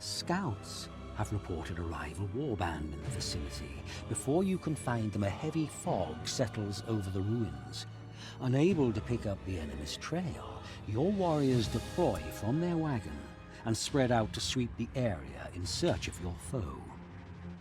Scouts have reported a rival warband in the vicinity. Before you can find them, a heavy fog settles over the ruins. Unable to pick up the enemy's trail, your warriors deploy from their wagon and spread out to sweep the area in search of your foe.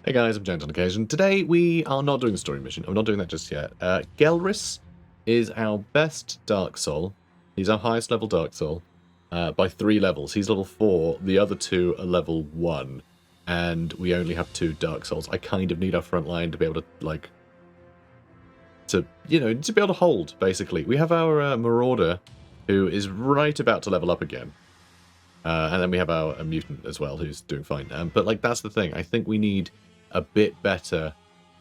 Hey guys, I'm James on occasion. Today we are not doing the story mission. I'm not doing that just yet. Gelris is our best Dark Soul. He's our highest level Dark Soul by 3 levels. He's level 4. The other 2 are level 1. And we only have 2 Dark Souls. I kind of need our front line to be able to, to be able to hold, basically. We have our Marauder, who is right about to level up again. And then we have our Mutant as well, who's doing fine. But, that's the thing. I think we need a bit better,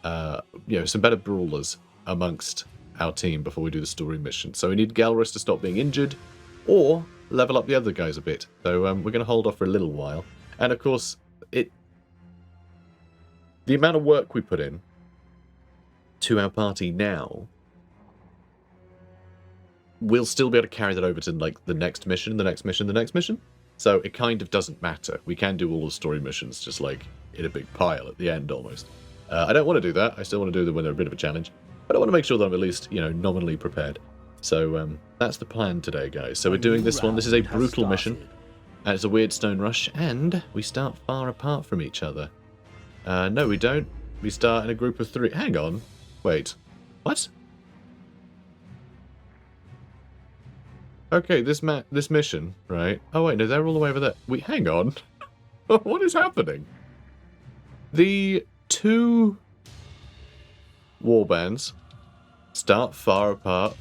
some better brawlers amongst our team before we do the story mission. So we need Gelris to stop being injured, or level up the other guys a bit. So we're going to hold off for a little while. And, of course, the amount of work we put in to our party now, we'll still be able to carry that over to, the next mission, the next mission, the next mission. So it kind of doesn't matter. We can do all the story missions just, in a big pile at the end, almost. I don't want to do that. I still want to do them when they're a bit of a challenge. But I want to make sure that I'm at least, nominally prepared. So that's the plan today, guys. So we're doing this one. This is a brutal mission. And it's a Wyrdstone rush. And we start far apart from each other. No, we don't. We start in a group of 3. Hang on. Wait. What? Okay, this mission, right? Oh, wait, no, they're all the way over there. Hang on. What is happening? The 2 warbands start far apart.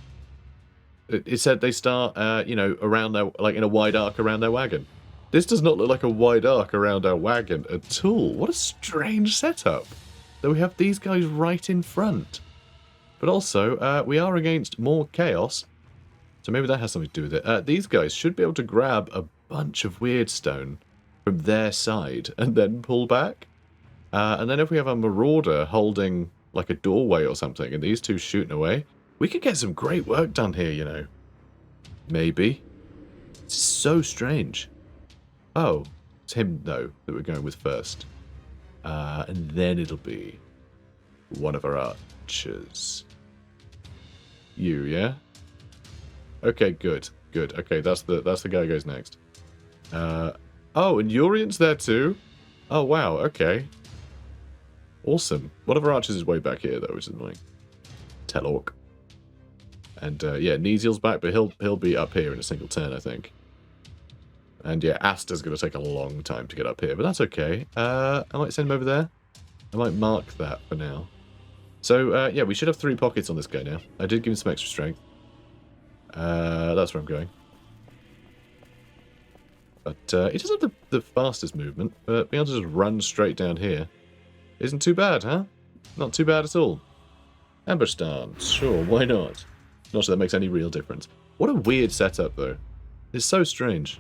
It said they start, around their, in a wide arc around their wagon. This does not look like a wide arc around our wagon at all. What a strange setup. That we have these guys right in front. But also, we are against more chaos. So maybe that has something to do with it. These guys should be able to grab a bunch of Wyrdstone from their side and then pull back. And then if we have a Marauder holding a doorway or something and these 2 shooting away, we could get some great work done here, Maybe. It's so strange. Oh, it's him, though, that we're going with first. And then it'll be one of our archers. You, yeah? Okay, good. Good. Okay, that's the guy who goes next. Oh, and Urian's there too? Oh, wow, okay. Awesome. One of our archers is way back here, though, which is annoying. Telork. And, Neziel's back, but he'll be up here in a single turn, I think. And, yeah, Asta's going to take a long time to get up here, but that's okay. I might send him over there. I might mark that for now. So, yeah, we should have 3 pockets on this guy now. I did give him some extra strength. That's where I'm going. But he doesn't have the fastest movement, but being able to just run straight down here isn't too bad, huh? Not too bad at all. Ambush stance, sure, why not? Not sure that makes any real difference. What a weird setup, though. It's so strange.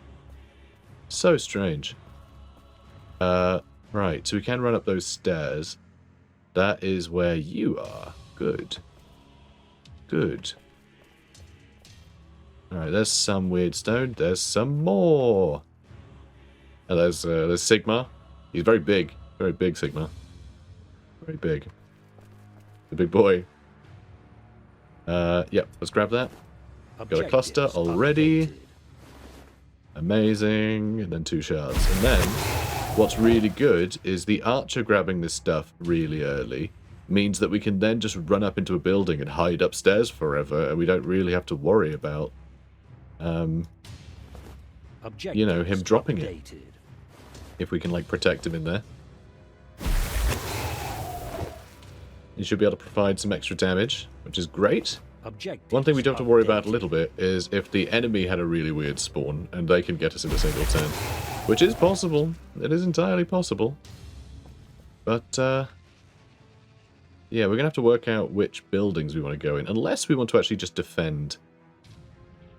So strange. Right, so we can run up those stairs. That is where you are. Good. Good. Alright, there's some Wyrdstone. There's some more. And there's Sigma. He's very big. Very big, Sigma. Very big. The big boy. Yep, let's grab that. Got a cluster already. Amazing. And then 2 shards. And then, what's really good is the archer grabbing this stuff really early means that we can then just run up into a building and hide upstairs forever, and we don't really have to worry about him dropping it. If we can, protect him in there. You should be able to provide some extra damage, which is great. One thing we do have to worry about a little bit is if the enemy had a really weird spawn, and they can get us in a single turn. Which is possible. It is entirely possible. But, yeah, we're going to have to work out which buildings we want to go in. Unless we want to actually just defend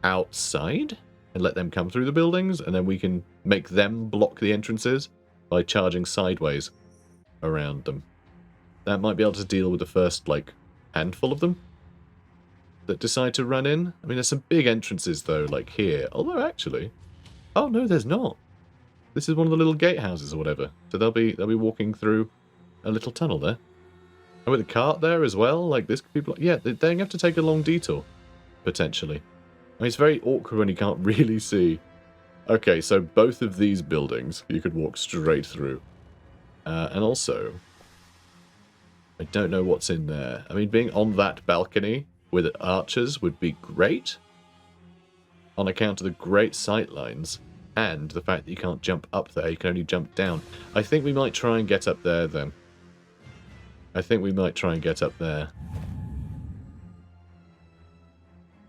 outside and let them come through the buildings, and then we can make them block the entrances by charging sideways around them. That might be able to deal with the first, handful of them that decide to run in. I mean, there's some big entrances, though, here. Although, actually... Oh, no, there's not. This is one of the little gatehouses or whatever. So they'll be walking through a little tunnel there. And with the cart there as well, like this could be... Yeah, they're going to have to take a long detour, potentially. I mean, it's very awkward when you can't really see. Okay, so both of these buildings you could walk straight through. And also, I don't know what's in there. I mean, being on that balcony with archers would be great, on account of the great sight lines and the fact that you can't jump up there, you can only jump down. I think we might try and get up there then. I think we might try and get up there.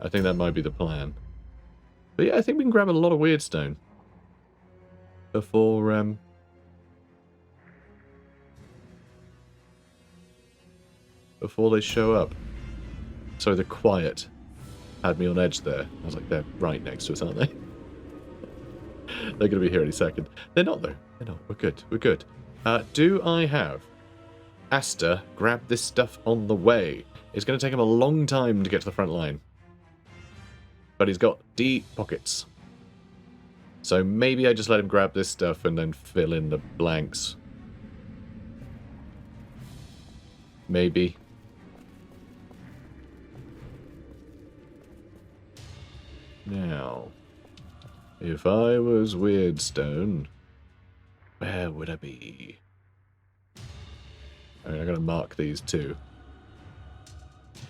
I think that might be the plan. But yeah, I think we can grab a lot of Wyrdstone before before they show up. Sorry, the quiet had me on edge there. I was like, they're right next to us, aren't they? They're going to be here any second. They're not, though. They're not. We're good. We're good. Do I have Asta grab this stuff on the way? It's going to take him a long time to get to the front line. But he's got deep pockets. So maybe I just let him grab this stuff and then fill in the blanks. Maybe. Now, if I was Wyrdstone, where would I be? I mean, I'm going to mark these too.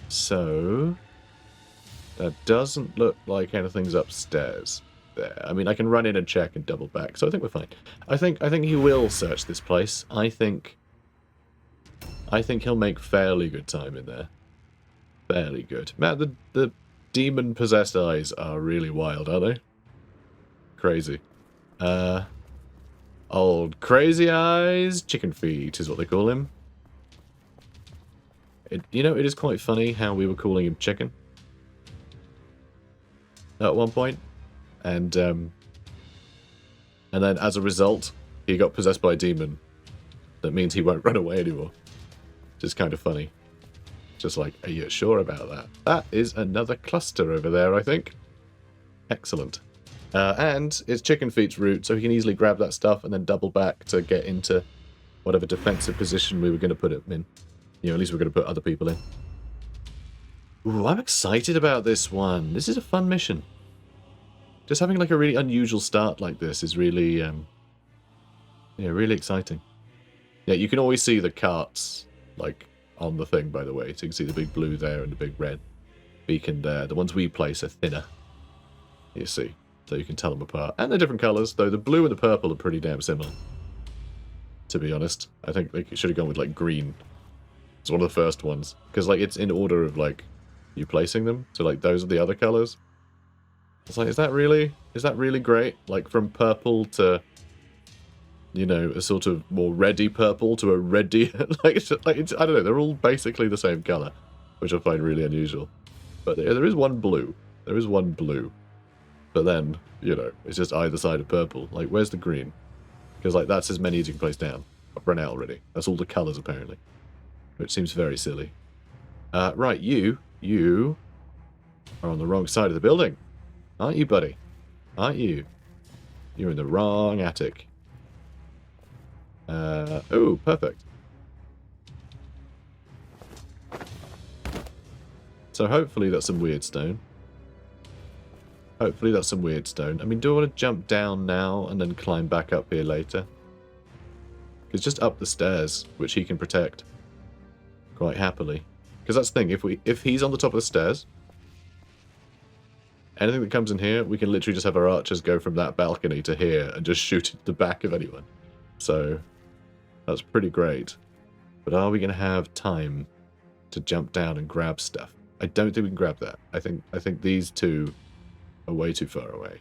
So, that doesn't look like anything's upstairs there. I mean, I can run in and check and double back, so I think we're fine. I think he will search this place. I think he'll make fairly good time in there. Fairly good. Man, the demon-possessed eyes are really wild, aren't they? Crazy. Old Crazy Eyes Chicken Feet is what they call him. You know, it is quite funny how we were calling him Chicken at one point. And then as a result, he got possessed by a demon. That means he won't run away anymore. Which is kind of funny. Just like, are you sure about that? That is another cluster over there, I think. Excellent. And it's Chicken Feet's route, so he can easily grab that stuff and then double back to get into whatever defensive position we were going to put him in. You know, at least we're going to put other people in. Ooh, I'm excited about this one. This is a fun mission. Just having like a really unusual start like this is really, yeah, really exciting. Yeah, you can always see the carts, like, on the thing, by the way. So you can see the big blue there and the big red beacon there. The ones we place are thinner, you see. So you can tell them apart. And they're different colours, though the blue and the purple are pretty damn similar. To be honest. I think they should have gone with, like, green. It's one of the first ones. Because, like, it's in order of, like, you placing them. So, like, those are the other colours. It's like, is that really great? Like, from purple to, you know, a sort of more reddy purple to a reddy... it's, I don't know, they're all basically the same colour. Which I find really unusual. But there is one blue. There is one blue. But then, you know, it's just either side of purple. Like, where's the green? Because, like, that's as many as you can place down. I've run out already. That's all the colours, apparently. Which seems very silly. Right, you are on the wrong side of the building. Aren't you, buddy? Aren't you? You're in the wrong attic. Oh, perfect. So hopefully that's some Wyrdstone. Hopefully that's some Wyrdstone. I mean, do I want to jump down now and then climb back up here later? It's just up the stairs, which he can protect quite happily. Because that's the thing, if he's on the top of the stairs, anything that comes in here, we can literally just have our archers go from that balcony to here and just shoot at the back of anyone. So, that's pretty great. But are we going to have time to jump down and grab stuff? I don't think we can grab that. I think these two are way too far away.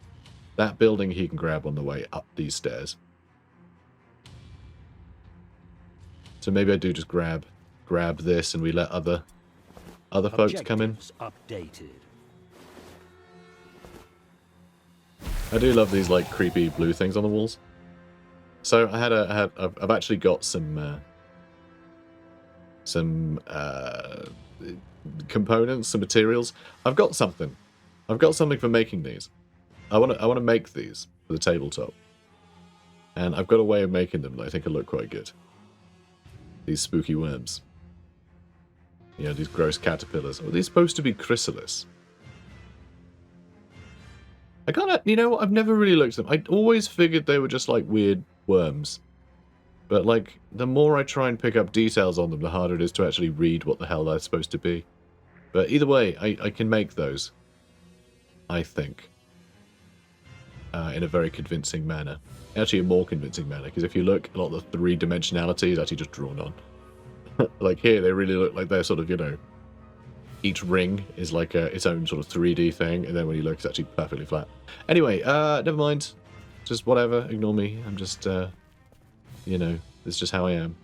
That building he can grab on the way up these stairs. So maybe I do just grab this and we let other folks come in. Updated. I do love these like creepy blue things on the walls. So I've actually got some components, some materials. I've got something for making these. I want to make these for the tabletop. And I've got a way of making them that I think will look quite good. These spooky worms. You know, these gross caterpillars. Are these supposed to be chrysalis? I can't... You know, I've never really looked at them. I always figured they were just like weird worms. But like, the more I try and pick up details on them, the harder it is to actually read what the hell they're supposed to be. But either way, I can make those. I think. In a very convincing manner. Actually, a more convincing manner, because if you look, a lot of the three-dimensionality is actually just drawn on. Like here, they really look like they're sort of, you know, each ring is like its own sort of 3D thing, and then when you look, it's actually perfectly flat. Anyway, never mind. Just whatever, ignore me. I'm just, you know, it's just how I am.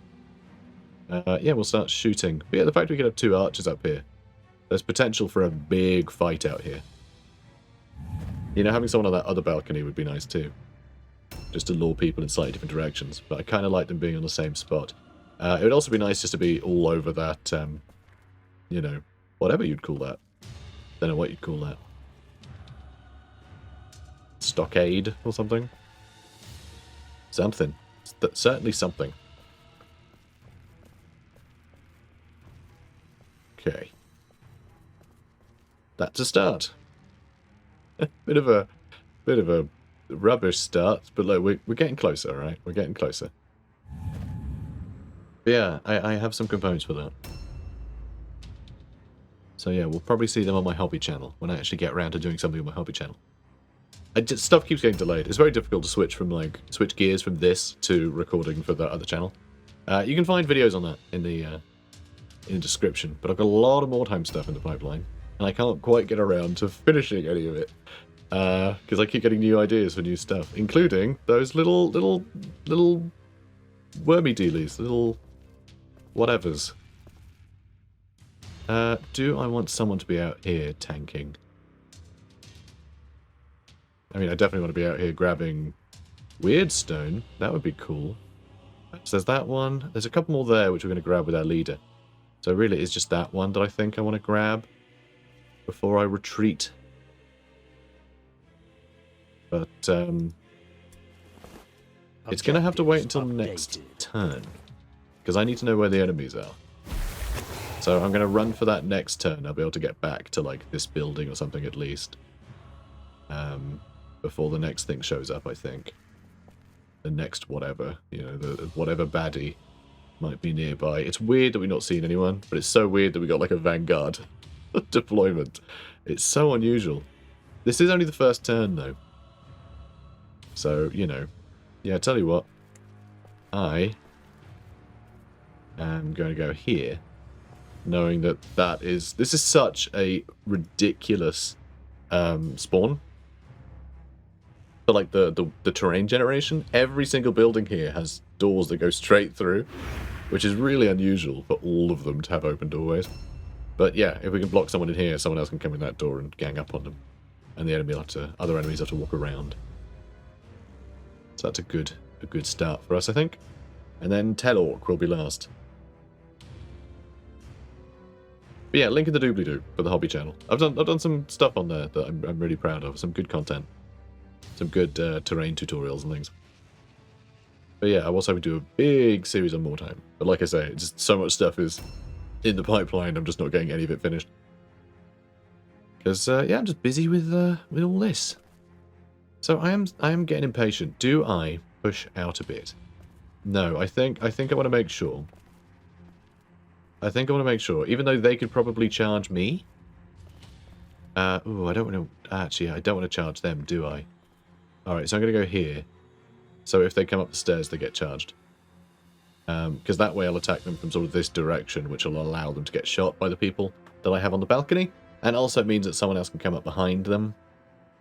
Yeah, we'll start shooting. But yeah, the fact we can have 2 archers up here, there's potential for a big fight out here. You know, having someone on that other balcony would be nice too. Just to lure people in slightly different directions. But I kind of like them being on the same spot. It would also be nice just to be all over that, you know, whatever you'd call that. Don't know what you'd call that. Stockade or something? Something. Certainly something. Okay. That's a start. Bit of a rubbish start, but look, we're getting closer, all right? We're getting closer. But yeah, I have some components for that. So yeah, we'll probably see them on my hobby channel when I actually get around to doing something on my hobby channel. Stuff keeps getting delayed. It's very difficult to switch gears from this to recording for the other channel. You can find videos on that in the description, but I've got a lot of Mordheim stuff in the pipeline, and I can't quite get around to finishing any of it. Because I keep getting new ideas for new stuff, including those little wormy dealies, little whatevers. Do I want someone to be out here tanking? I mean, I definitely want to be out here grabbing Wyrdstone. That would be cool. So there's that one. There's a couple more there which we're going to grab with our leader. So really it's just that one that I think I want to grab before I retreat. But it's going to have to wait until next turn, because I need to know where the enemies are. So I'm going to run for that next turn. I'll be able to get back to like this building or something at least. Before the next thing shows up, I think. The next whatever, you know, the whatever baddie might be nearby. It's weird that we've not seen anyone, but it's so weird that we got like a vanguard deployment. It's so unusual. This is only the first turn though. So, you know, yeah, I tell you what, I am going to go here, knowing that this is such a ridiculous spawn. But like the terrain generation, every single building here has doors that go straight through, which is really unusual for all of them to have open doorways. But yeah, if we can block someone in here, someone else can come in that door and gang up on them, and the enemy other enemies have to walk around. So that's a good start for us, I think. And then Telorc will be last. But yeah, link in the doobly-doo for the hobby channel. I've done some stuff on there that I'm really proud of. Some good content. Some good terrain tutorials and things. But yeah, I was hoping to do a big series on Mordheim. But like I say, just so much stuff is in the pipeline, I'm just not getting any of it finished. Because, yeah, I'm just busy with all this. So I am getting impatient. Do I push out a bit? No, I think I want to make sure. I think I want to make sure, even though they could probably charge me. Ooh, I don't want to. Actually, I don't want to charge them, do I? All right, so I'm going to go here. So if they come up the stairs, they get charged. Because that way I'll attack them from sort of this direction, which will allow them to get shot by the people that I have on the balcony. And also it means that someone else can come up behind them.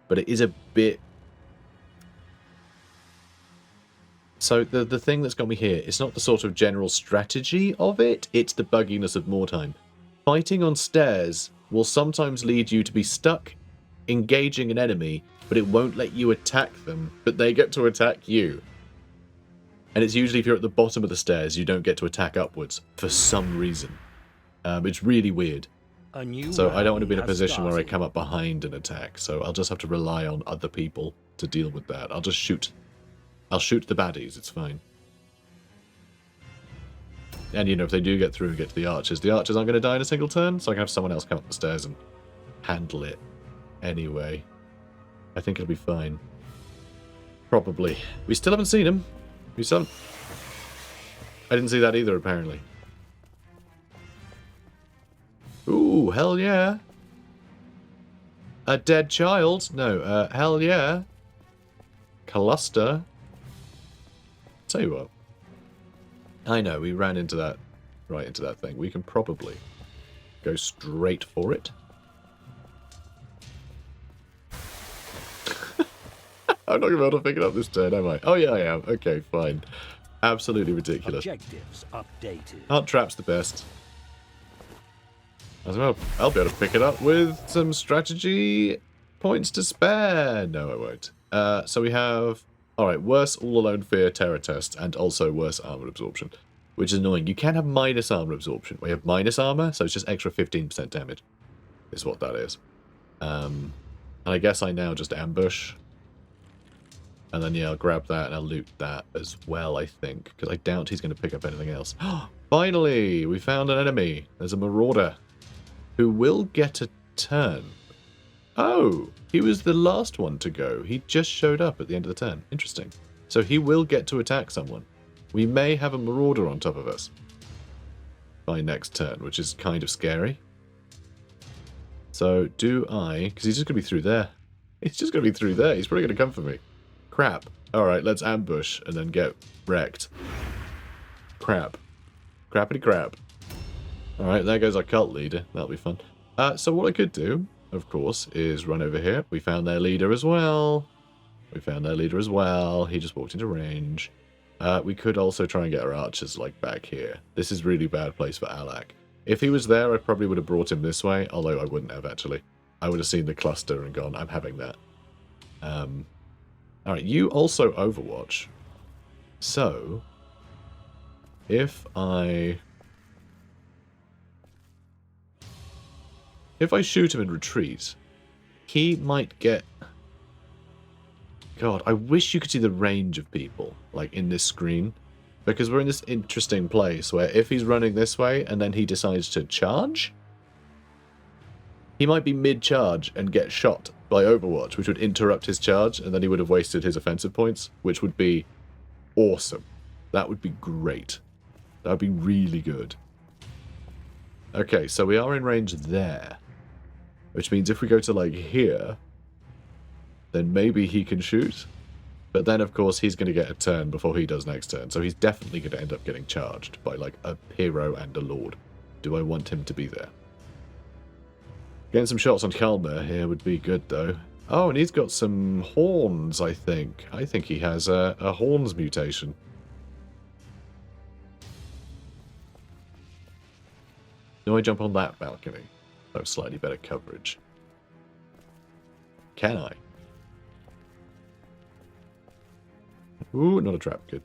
But it is a bit... So the thing that's got me here, it's not the sort of general strategy of it, it's the bugginess of Mordheim. Fighting on stairs will sometimes lead you to be stuck engaging an enemy, but it won't let you attack them, but they get to attack you. And it's usually if you're at the bottom of the stairs, you don't get to attack upwards, for some reason. It's really weird. So I don't want to be in a position where I come up behind and attack, so I'll just have to rely on other people to deal with that. I'll just shoot I'll shoot the baddies, it's fine. And, you know, if they do get through and get to the archers aren't going to die in a single turn, so I can have someone else come up the stairs and handle it anyway. I think it'll be fine. Probably. We still haven't seen him. We still haven't... I didn't see that either, apparently. Ooh, hell yeah. A dead child? No, hell yeah. Cluster. Tell you what. I know, we ran into that, right into that thing. We can probably go straight for it. I'm not going to be able to pick it up this turn, am I? Oh yeah, I am. Okay, fine. Absolutely ridiculous. Objectives updated. Aren't traps the best? As well, I'll be able to pick it up with some strategy points to spare. No, I won't. So we have... Alright, worse all-alone fear terror test, and also worse armor absorption, which is annoying. You can have minus armor absorption. We have minus armor, so it's just extra 15% damage, is what that is. And I guess I now just ambush. And then, yeah, I'll grab that and I'll loot that as well, I think, because I doubt he's going to pick up anything else. Finally, we found an enemy. There's a marauder who will get a turn. Oh, he was the last one to go. He just showed up at the end of the turn. Interesting. So he will get to attack someone. We may have a marauder on top of us by next turn, which is kind of scary. So do I... Because he's just going to be through there. He's just going to be through there. He's probably going to come for me. Crap. Alright, let's ambush and then get wrecked. Crap. Crappity crap. Alright, there goes our cult leader. That'll be fun. So what I could do, of course, is run over here. We found their leader as well. We found their leader as well. He just walked into range. We could also try and get our archers, like, back here. This is a really bad place for Alak. If he was there, I probably would have brought him this way, although I wouldn't have, actually. I would have seen the cluster and gone, I'm having that. Alright, you also Overwatch. So, if I shoot him and retreat, he might get... God, I wish you could see the range of people, like, in this screen. Because we're in this interesting place where if he's running this way and then he decides to charge, he might be mid-charge and get shot by Overwatch, which would interrupt his charge, and then he would have wasted his offensive points, which would be awesome. That would be great. That would be really good. Okay, so we are in range there. Which means if we go to, like, here, then maybe he can shoot. But then, of course, he's going to get a turn before he does next turn. So he's definitely going to end up getting charged by, like, a hero and a lord. Do I want him to be there? Getting some shots on Kalmer here would be good, though. Oh, and he's got some horns, I think. I think he has a horns mutation. Do I jump on that balcony? Oh, slightly better coverage. Can I? Ooh, not a trap. Good.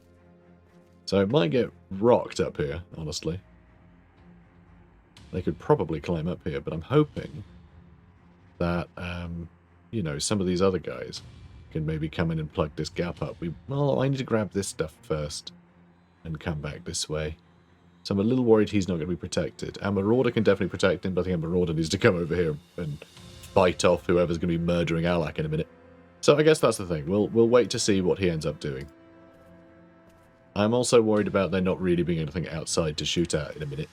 So it might get rocked up here, honestly. They could probably climb up here, but I'm hoping that, you know, some of these other guys can maybe come in and plug this gap up. Well, I need to grab this stuff first and come back this way. So I'm a little worried he's not going to be protected. Our Marauder can definitely protect him, but I think our Marauder needs to come over here and fight off whoever's going to be murdering Alak in a minute. So I guess that's the thing. We'll wait to see what he ends up doing. I'm also worried about there not really being anything outside to shoot at in a minute.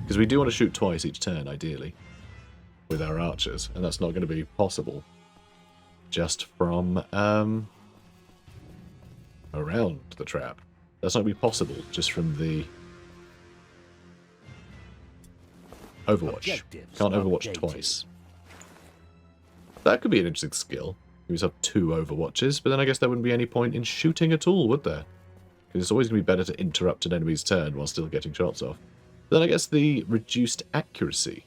Because we do want to shoot twice each turn, ideally, with our archers, and that's not going to be possible just from around the trap. That's not going to be possible just from the Overwatch. Can't Overwatch twice. That could be an interesting skill. You just have 2 Overwatches, but then I guess there wouldn't be any point in shooting at all, would there? Because it's always going to be better to interrupt an enemy's turn while still getting shots off. But then I guess the reduced accuracy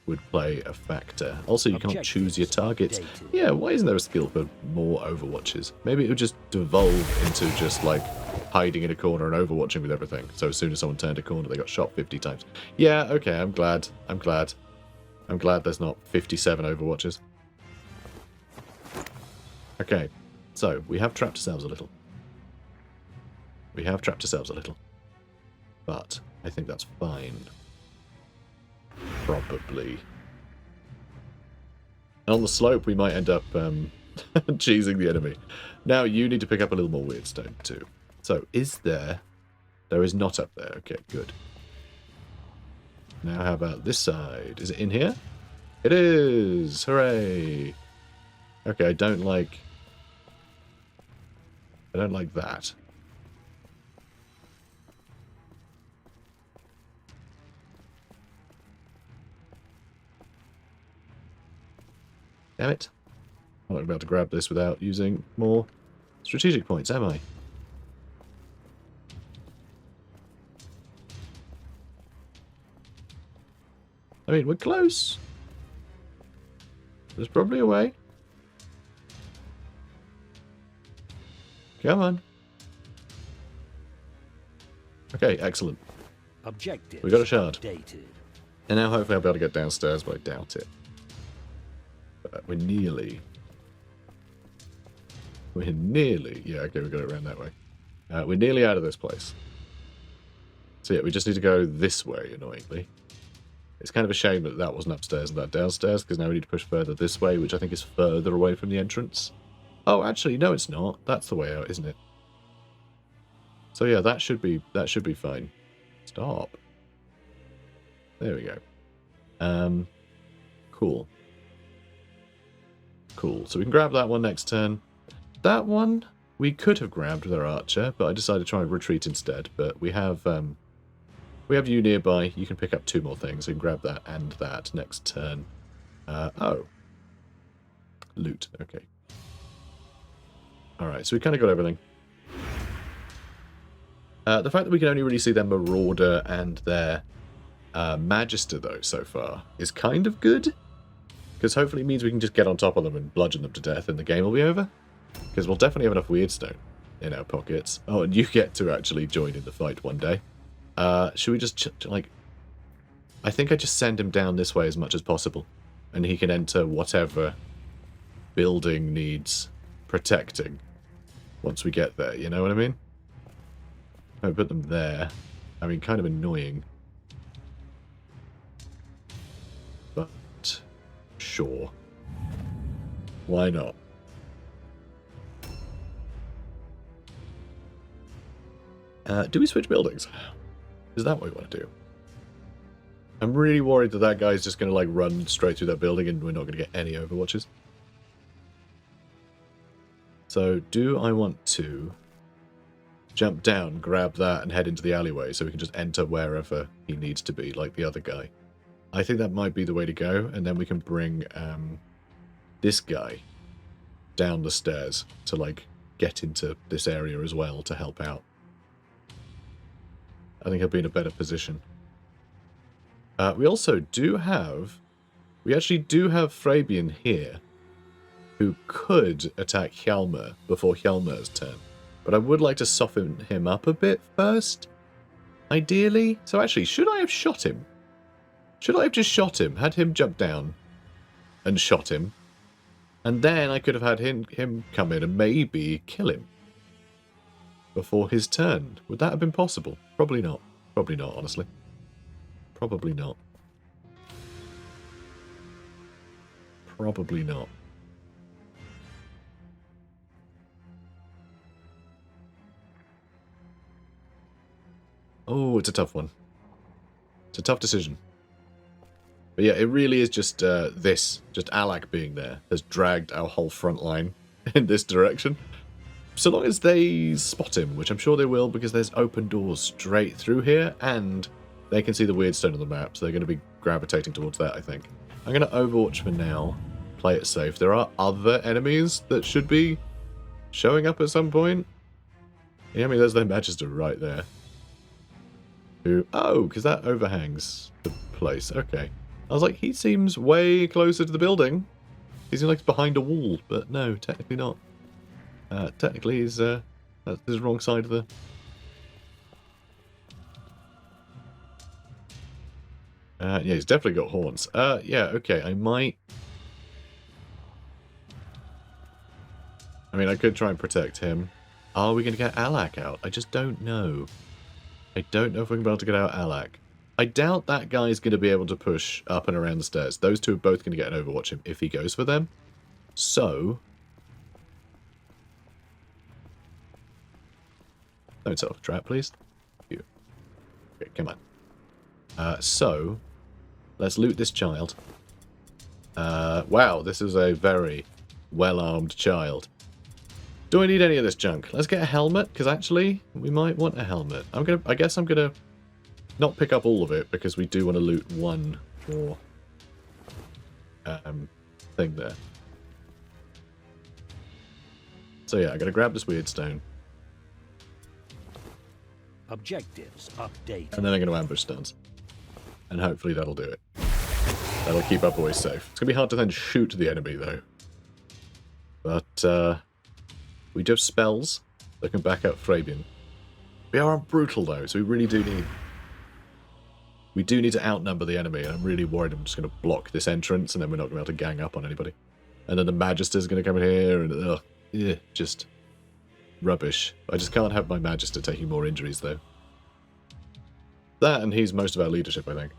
would play a factor. Also, you can't choose your targets. Yeah, why isn't there a skill for more Overwatches? Maybe it would just devolve into just, like, hiding in a corner and overwatching with everything. So as soon as someone turned a corner, they got shot 50 times. Yeah, okay, I'm glad. I'm glad there's not 57 Overwatches. Okay, so we have trapped ourselves a little. We have trapped ourselves a little. But I think that's fine. Probably. And on the slope, we might end up cheesing the enemy. Now, you need to pick up a little more Wyrdstone, too. So, is there... There is not up there. Okay, good. Now, how about this side? Is it in here? It is! Hooray! Okay, I don't like that. Damn it. I'm not going to be able to grab this without using more strategic points, am I? I mean, we're close. There's probably a way. Come on. Okay, excellent. Objective. We got a shard. Updated. And now hopefully I'll be able to get downstairs, but I doubt it. But we're nearly... Yeah, okay, we got it around that way. We're nearly out of this place. So yeah, we just need to go this way, annoyingly. It's kind of a shame that that wasn't upstairs and that downstairs, because now we need to push further this way, which I think is further away from the entrance. Oh, actually, no, it's not. That's the way out, isn't it? So yeah, that should be fine. Stop. There we go. Cool. Cool. So we can grab that one next turn. That one we could have grabbed with our archer, but I decided to try and retreat instead. But we have you nearby. You can pick up 2 more things. You can grab that and that next turn. Oh. Loot. Okay. Alright, so we kind of got everything. The fact that we can only really see their Marauder and their Magister, though, so far, is kind of good. Because hopefully it means we can just get on top of them and bludgeon them to death and the game will be over. Because we'll definitely have enough Wyrdstone in our pockets. Oh, and you get to actually join in the fight one day. Should we just, like... I think I just send him down this way as much as possible. And he can enter whatever building needs protecting once we get there, you know what I mean? I put them there. I mean, kind of annoying. But, sure. Why not? Do we switch buildings? Is that what we want to do? I'm really worried that that guy's just going to, like, run straight through that building and we're not going to get any overwatches. So, do I want to jump down, grab that, and head into the alleyway so we can just enter wherever he needs to be, like the other guy? I think that might be the way to go, and then we can bring this guy down the stairs to, like, get into this area as well to help out. I think he'll be in a better position. We also do have... We actually do have Fabian here, who could attack Hjalmar before Hjalmar's turn. But I would like to soften him up a bit first, ideally. So actually, should I have shot him? Should I have just shot him, had him jump down and shot him? And then I could have had him come in and maybe kill him before his turn. Would that have been possible? Probably not. Probably not, honestly. Probably not. Probably not. Oh, it's a tough one. It's a tough decision. But yeah, it really is just just Alak being there has dragged our whole front line in this direction. So long as they spot him, which I'm sure they will, because there's open doors straight through here, and they can see the Wyrdstone on the map, so they're going to be gravitating towards that, I think. I'm going to Overwatch for now, play it safe. There are other enemies that should be showing up at some point. Yeah, I mean, there's their Magister right there. Who? Oh, because that overhangs the place. Okay. I was like, he seems way closer to the building. He seems like he's behind a wall, but no, technically not. Technically, he's that's the wrong side of the... yeah, he's definitely got horns. Yeah, okay, I might... I mean, I could try and protect him. Are we going to get Alak out? I just don't know. I don't know if we're going to be able to get out Alak. I doubt that guy's going to be able to push up and around the stairs. Those two are both going to get an Overwatch him if he goes for them. So... don't set off a trap, please. You. Okay, come on. So, let's loot this child. Wow, this is a very well-armed child. Do I need any of this junk? Let's get a helmet, because actually, we might want a helmet. I guess I'm gonna not pick up all of it, because we do want to loot one more thing there. So yeah, I'm gonna grab this Wyrdstone. Objectives update. And then I'm gonna ambush stuns. And hopefully that'll do it. That'll keep our boys safe. It's gonna be hard to then shoot the enemy, though. But, we do have spells that can back up Fabian. We are brutal, though, so we really do need... we do need to outnumber the enemy, and I'm really worried I'm just going to block this entrance, and then we're not going to be able to gang up on anybody. And then the Magister's going to come in here, and just rubbish. I just can't have my Magister taking more injuries, though. That, and he's most of our leadership, I think.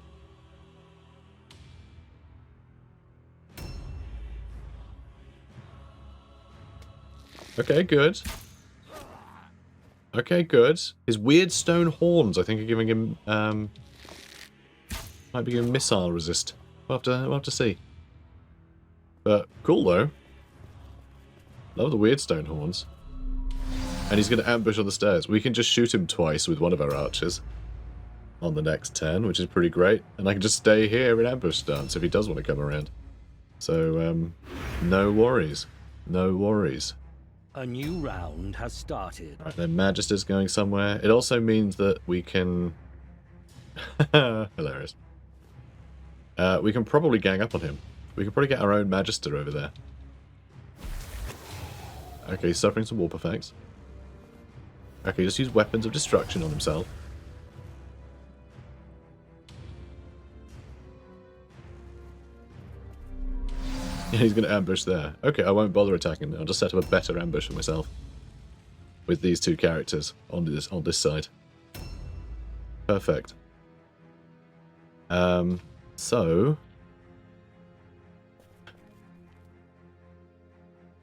Okay, good. Okay, good. His Wyrdstone horns, I think, are giving him, might be giving missile resist. We'll have to see. But, cool, though. Love the Wyrdstone horns. And he's going to ambush on the stairs. We can just shoot him twice with one of our archers on the next turn, which is pretty great. And I can just stay here in ambush stance if he does want to come around. So, no worries. No worries. A new round has started. Right, then Magister's going somewhere. It also means that we can... hilarious. We can probably gang up on him. We can probably get our own Magister over there. Okay, he's suffering some warp effects. Okay, just use weapons of destruction on himself. He's going to ambush there. Okay, I won't bother attacking. I'll just set up a better ambush for myself with these two characters on this side. Perfect. So...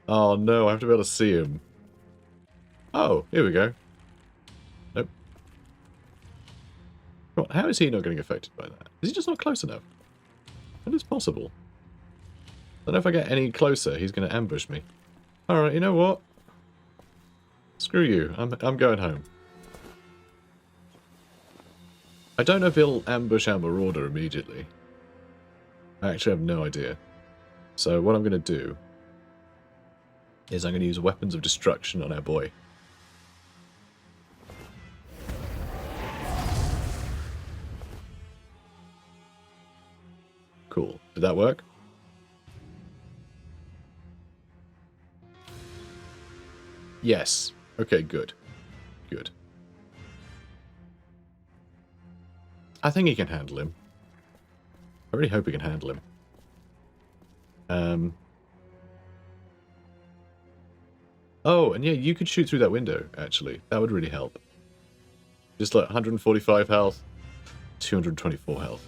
oh no, I have to be able to see him. Oh, here we go. Nope. How is he not getting affected by that? Is he just not close enough? That is possible. I don't know if I get any closer, he's going to ambush me. Alright, you know what? Screw you, I'm going home. I don't know if he'll ambush our Marauder immediately. I actually have no idea. So what I'm going to do is I'm going to use weapons of destruction on our boy. Cool. Did that work? Yes. Okay, good. Good. I think he can handle him. I really hope he can handle him. Oh, and yeah, you could shoot through that window, actually. That would really help. Just like 145 health, 224 health.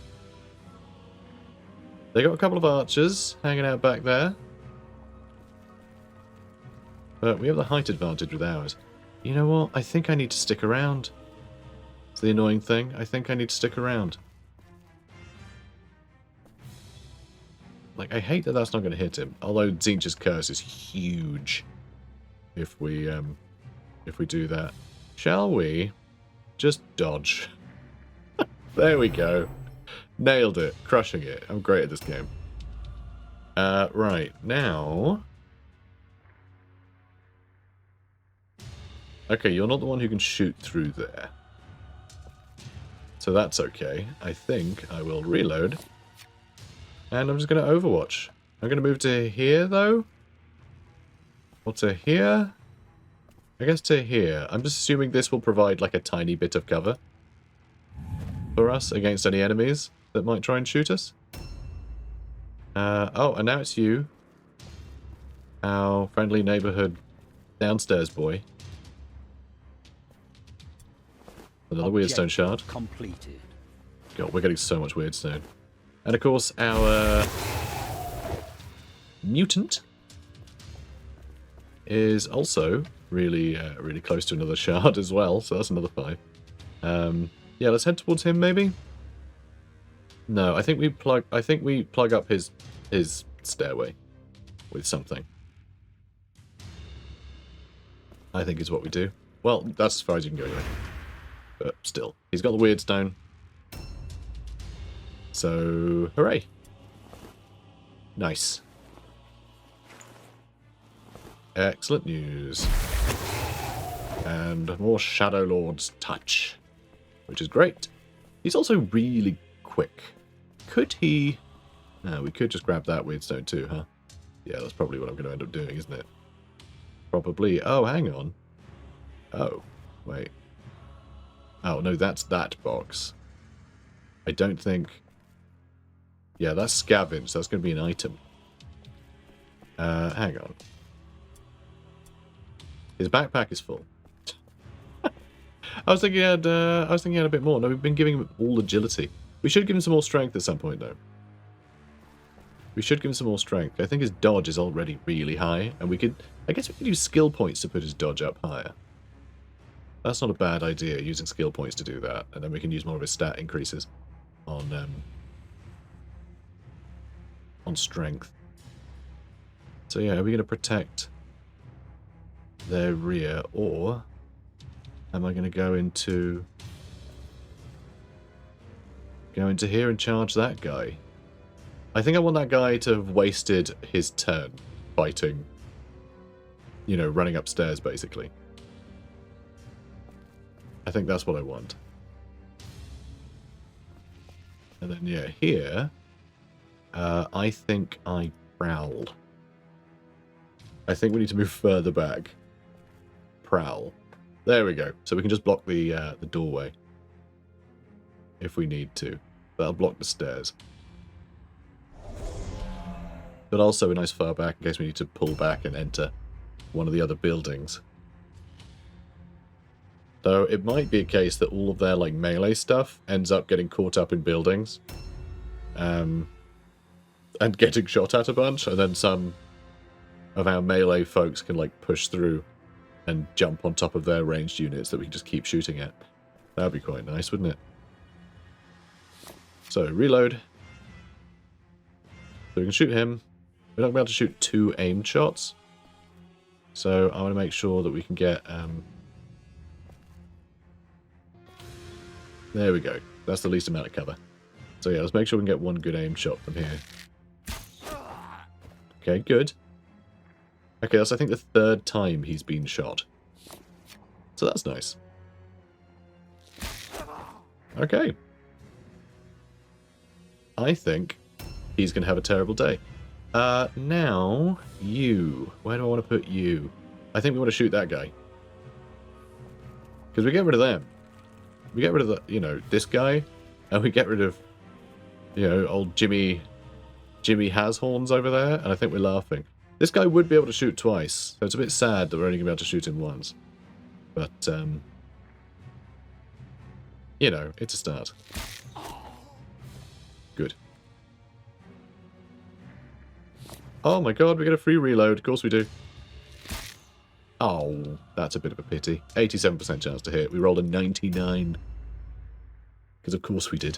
They got a couple of archers hanging out back there. But we have the height advantage with ours. You know what? I think I need to stick around. It's the annoying thing. I think I need to stick around. Like, I hate that that's not going to hit him. Although Tzeentch's curse is huge if we do that. Shall we just dodge? There we go. Nailed it. Crushing it. I'm great at this game. Right. Now... okay, you're not the one who can shoot through there. So that's okay. I think I will reload. And I'm just going to Overwatch. I'm going to move to here, though. Or to here? I guess to here. I'm just assuming this will provide like a tiny bit of cover for us against any enemies that might try and shoot us. Oh, and now it's you. Our friendly neighborhood downstairs boy. Another Wyrdstone shard. Completed. God, we're getting so much Wyrdstone. And of course, our mutant is also really, really close to another shard as well. So that's another 5. Yeah, let's head towards him maybe. No, I think we plug up his stairway with something. I think is what we do. Well, that's as far as you can go anyway. But still, he's got the Wyrdstone. So, hooray. Nice. Excellent news. And more Shadow Lord's touch, which is great. He's also really quick. Could he... No, we could just grab that Wyrdstone too, huh? Yeah, that's probably what I'm going to end up doing, isn't it? Probably. Oh, hang on. Oh, wait. Oh, no, that's that box. I don't think... Yeah, that's scavenge. That's going to be an item. Hang on. His backpack is full. I was thinking he had a bit more. No, we've been giving him all agility. We should give him some more strength at some point, though. We should give him some more strength. I think his dodge is already really high, and we could... I guess we could use skill points to put his dodge up higher. That's not a bad idea, using skill points to do that, and then we can use more of his stat increases on strength. So yeah, are we going to protect their rear, or am I going to go into here and charge that guy? I think I want that guy to have wasted his turn fighting, you know, running upstairs, basically. I think that's what I want. And then, yeah, here, I think I prowled. I think we need to move further back. Prowl. There we go. So we can just block the doorway if we need to. That'll block the stairs. But also a nice far back in case we need to pull back and enter one of the other buildings. Though it might be a case that all of their like melee stuff ends up getting caught up in buildings. And getting shot at a bunch, and then some of our melee folks can like push through and jump on top of their ranged units that we can just keep shooting at. That'd be quite nice, wouldn't it? So, reload. So we can shoot him. We're not going to be able to shoot 2 aimed shots. So I want to make sure that we can get... There we go. That's the least amount of cover. So yeah, let's make sure we can get 1 good aimed shot from here. Okay, good. Okay, that's I think the 3rd time he's been shot. So that's nice. Okay. I think he's going to have a terrible day. Now, you. Where do I want to put you? I think we want to shoot that guy. Because we get rid of them. We get rid of the, you know, this guy. And we get rid of, you know, old Jimmy has horns over there. And I think we're laughing. This guy would be able to shoot twice. So it's a bit sad that we're only going to be able to shoot him once. But, you know, it's a start. Good. Oh my god, we get a free reload. Of course we do. Oh, that's a bit of a pity. 87% chance to hit. We rolled a 99. Because of course we did.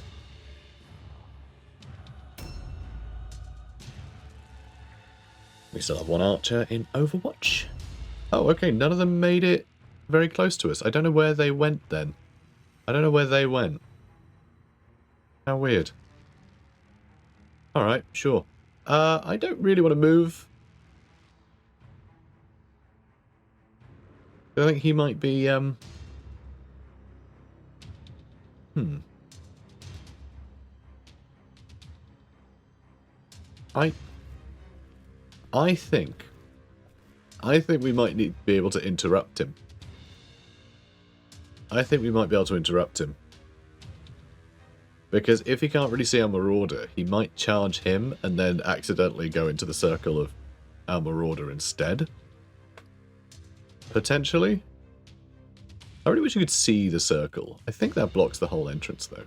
We still have 1 archer in Overwatch. Oh, okay, none of them made it very close to us. I don't know where they went then. I don't know where they went. How weird. Alright, sure. I don't really want to move. I think he might be, I think we might be able to interrupt him. I think we might be able to interrupt him. Because if he can't really see our Marauder, he might charge him and then accidentally go into the circle of our Marauder instead. Potentially. I really wish you could see the circle. I think that blocks the whole entrance, though.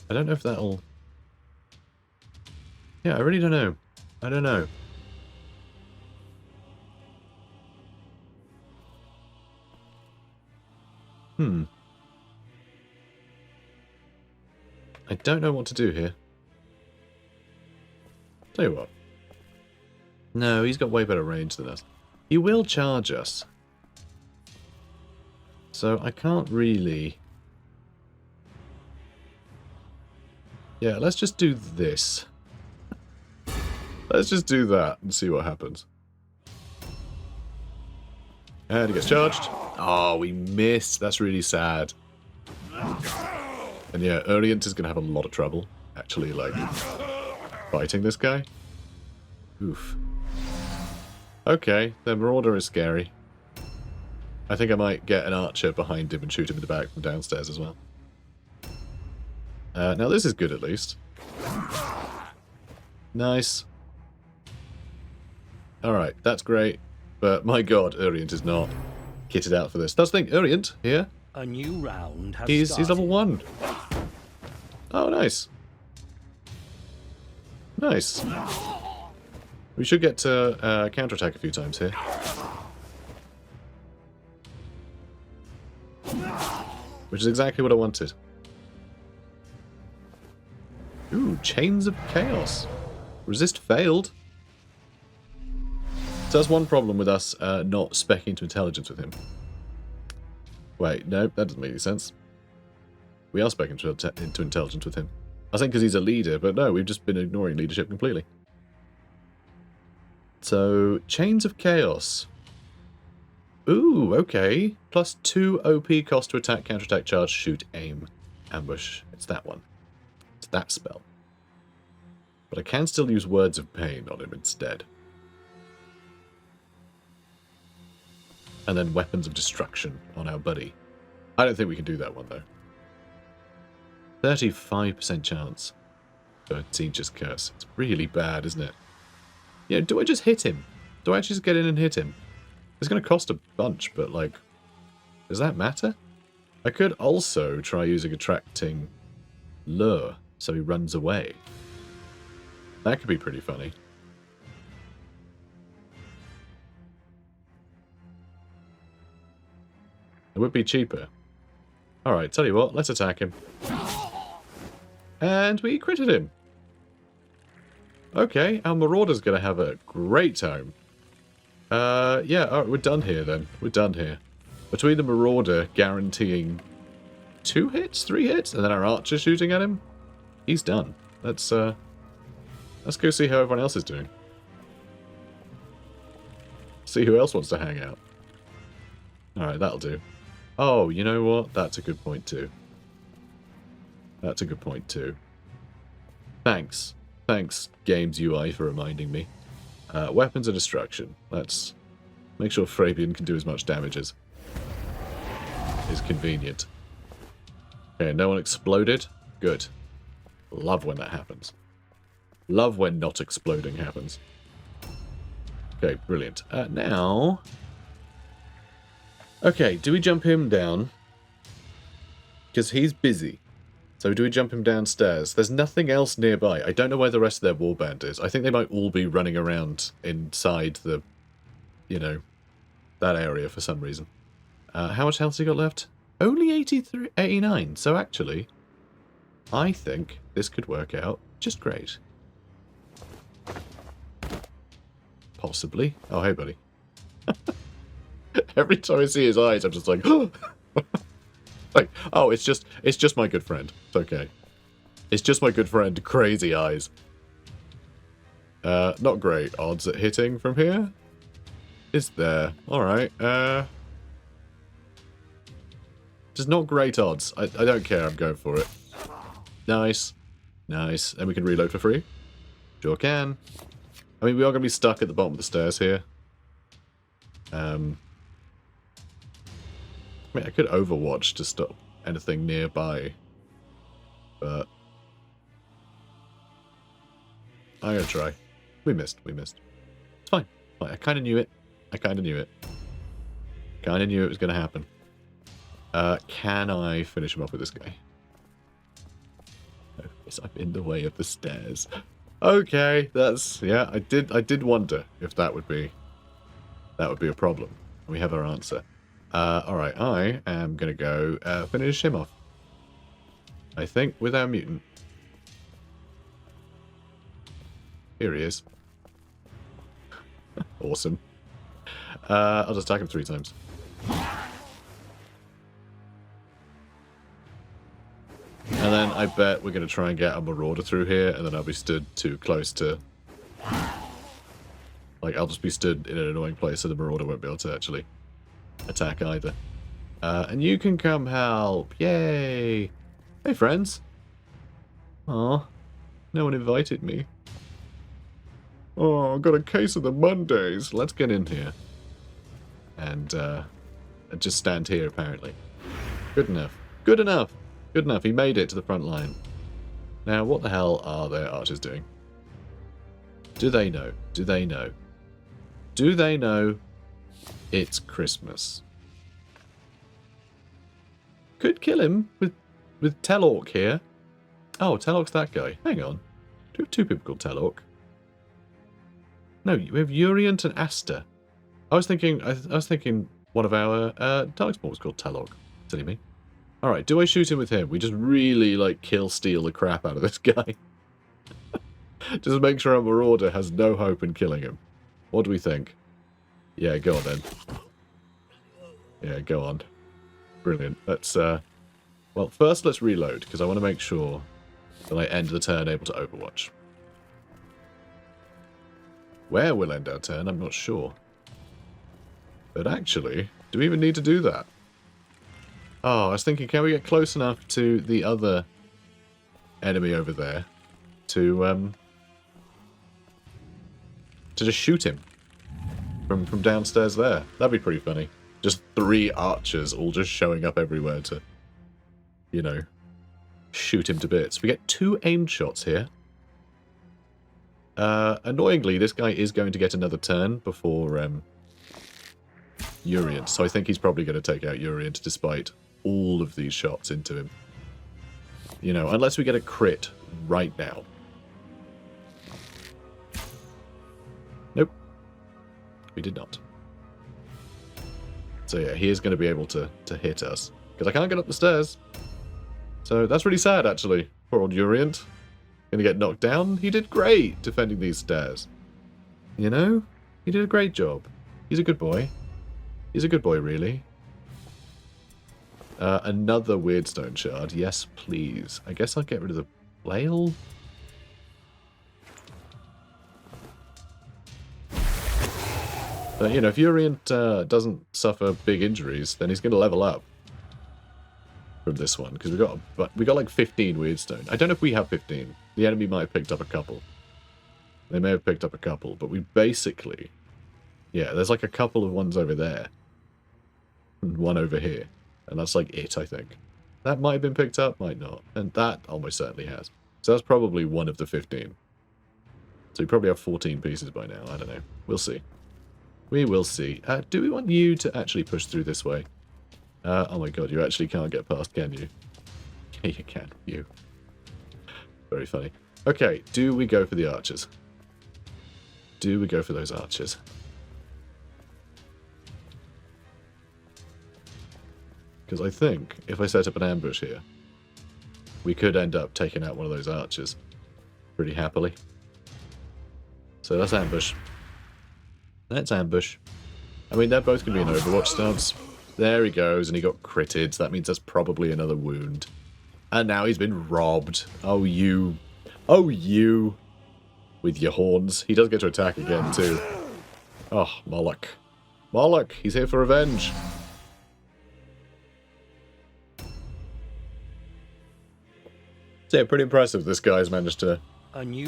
I don't know if that'll... Yeah, I really don't know. I don't know. I don't know what to do here. Tell you what. No, he's got way better range than us. He will charge us. So I can't really... Yeah, let's just do this. Let's just do that and see what happens. And he gets charged. Oh, we missed. That's really sad. And yeah, Orient is going to have a lot of trouble, actually, like, fighting this guy. Oof. Okay, the Marauder is scary. I think I might get an archer behind him and shoot him in the back from downstairs as well. Now this is good, at least. Nice. Alright, that's great. But my god, Orient is not kitted out for this. That's the thing, Orient, here. A new round has He's started. level 1. Oh, nice. Nice. We should get to counterattack a few times here. Which is exactly what I wanted. Ooh, Chains of Chaos. Resist failed. So that's one problem with us not speccing to intelligence with him. Wait, no, that doesn't make any sense. We are speccing into intelligence with him. I think because he's a leader, but no, we've just been ignoring leadership completely. So, Chains of Chaos. Ooh, okay. Plus 2 OP cost to attack, counterattack, charge, shoot, aim, ambush. It's that one. It's that spell. But I can still use Words of Pain on him instead. And then Weapons of Destruction on our buddy. I don't think we can do that one, though. 35% chance for Siege's Curse. It's really bad, isn't it? Yeah, do I just hit him? Do I actually just get in and hit him? It's going to cost a bunch, but, like, does that matter? I could also try using Attracting Lure, so he runs away. That could be pretty funny. It would be cheaper. Alright, tell you what, let's attack him. And we critted him. Okay, our Marauder's going to have a great time. Yeah, alright, we're done here then. We're done here. Between the Marauder guaranteeing 2 hits, 3 hits, and then our Archer shooting at him, he's done. Let's go see how everyone else is doing. See who else wants to hang out. Alright, that'll do. Oh, you know what? That's a good point too. That's a good point too. Thanks. Thanks, Games UI, for reminding me. Weapons of Destruction. Let's make sure Fabian can do as much damage as is convenient. Okay, no one exploded? Good. Love when that happens. Love when not exploding happens. Okay, brilliant. Now... Okay, do we jump him down? Because he's busy. So do we jump him downstairs? There's nothing else nearby. I don't know where the rest of their warband is. I think they might all be running around inside the, you know, that area for some reason. How much health has he got left? Only 89. So actually, I think this could work out just great. Possibly. Oh, hey, buddy. Every time I see his eyes, I'm just like, like, oh, it's just my good friend. It's okay. It's just my good friend, Crazy Eyes. Not great odds at hitting from here. Is there? Alright, just not great odds. I don't care, I'm going for it. Nice. Nice. And we can reload for free? Sure can. I mean, we are going to be stuck at the bottom of the stairs here. I mean, I could overwatch to stop anything nearby. But I'm going to try. We missed. It's fine. I kind of knew it. Kind of knew it was going to happen. Can I finish him off with this guy? Oh, yes, I'm in the way of the stairs. Okay, that's... Yeah, I did wonder if that would be a problem. We have our answer. Alright, I am going to go finish him off. I think with our mutant. Here he is. Awesome. I'll just attack him 3 times. And then I bet we're going to try and get a Marauder through here, and then I'll be stood too close to... Like, I'll just be stood in an annoying place so the Marauder won't be able to actually attack either. And you can come help. Yay! Hey, friends. Aw, no one invited me. Oh, I've got a case of the Mondays. Let's get in here. And just stand here, apparently. Good enough. Good enough. Good enough. He made it to the front line. Now, what the hell are their archers doing? Do they know? Do they know? Do they know it's Christmas? Could kill him with Telorc here. Oh, Telorc's that guy. Hang on. Do we have 2 people called Telorc? No, we have Urient and Asta. I was thinking one of our Darkspawn was called Telorc. Silly me. Alright, do I shoot him with him? We just really, like, steal the crap out of this guy. Just make sure our Marauder has no hope in killing him. What do we think? Yeah, go on then. Yeah, go on. Brilliant. Let's, well, first let's reload, because I want to make sure that I end the turn able to Overwatch. Where we'll end our turn, I'm not sure. But actually, do we even need to do that? Oh, I was thinking, can we get close enough to the other enemy over there to just shoot him from downstairs there? That'd be pretty funny. Just 3 archers all just showing up everywhere to, you know, shoot him to bits. We get 2 aimed shots here. Annoyingly, this guy is going to get another turn before Urient, so I think he's probably going to take out Urient despite all of these shots into him. You know, unless we get a crit right now. Nope. We did not. So yeah, he is going to be able to hit us. Because I can't get up the stairs. So that's really sad, actually. Poor old Urient. Gonna get knocked down. He did great defending these stairs. You know? He did a great job. He's a good boy. He's a good boy, really. Another Wyrdstone shard. Yes, please. I guess I'll get rid of the flail. But, you know, if Urient doesn't suffer big injuries, then he's going to level up from this one. Because we got like 15 Wyrdstone. I don't know if we have 15. The enemy might have picked up a couple. They may have picked up a couple. But we basically... Yeah, there's like a couple of ones over there. And one over here. And that's like it, I think. That might have been picked up, might not. And that almost certainly has. So that's probably one of the 15. So we probably have 14 pieces by now. I don't know. We'll see. We will see. Do we want you to actually push through this way? Oh my god, you actually can't get past, can you? Yeah, you can. You. Very funny. Okay, do we go for the archers? Do we go for those archers? Because I think if I set up an ambush here, we could end up taking out one of those archers pretty happily. So let's ambush. Let's ambush. I mean, they're both going to be in Overwatch stance. There he goes, and he got critted, so that means that's probably another wound. And now he's been robbed. Oh, you. Oh, you. With your horns. He does get to attack again, too. Oh, Moloch. Moloch, he's here for revenge. So yeah, pretty impressive this guy's managed to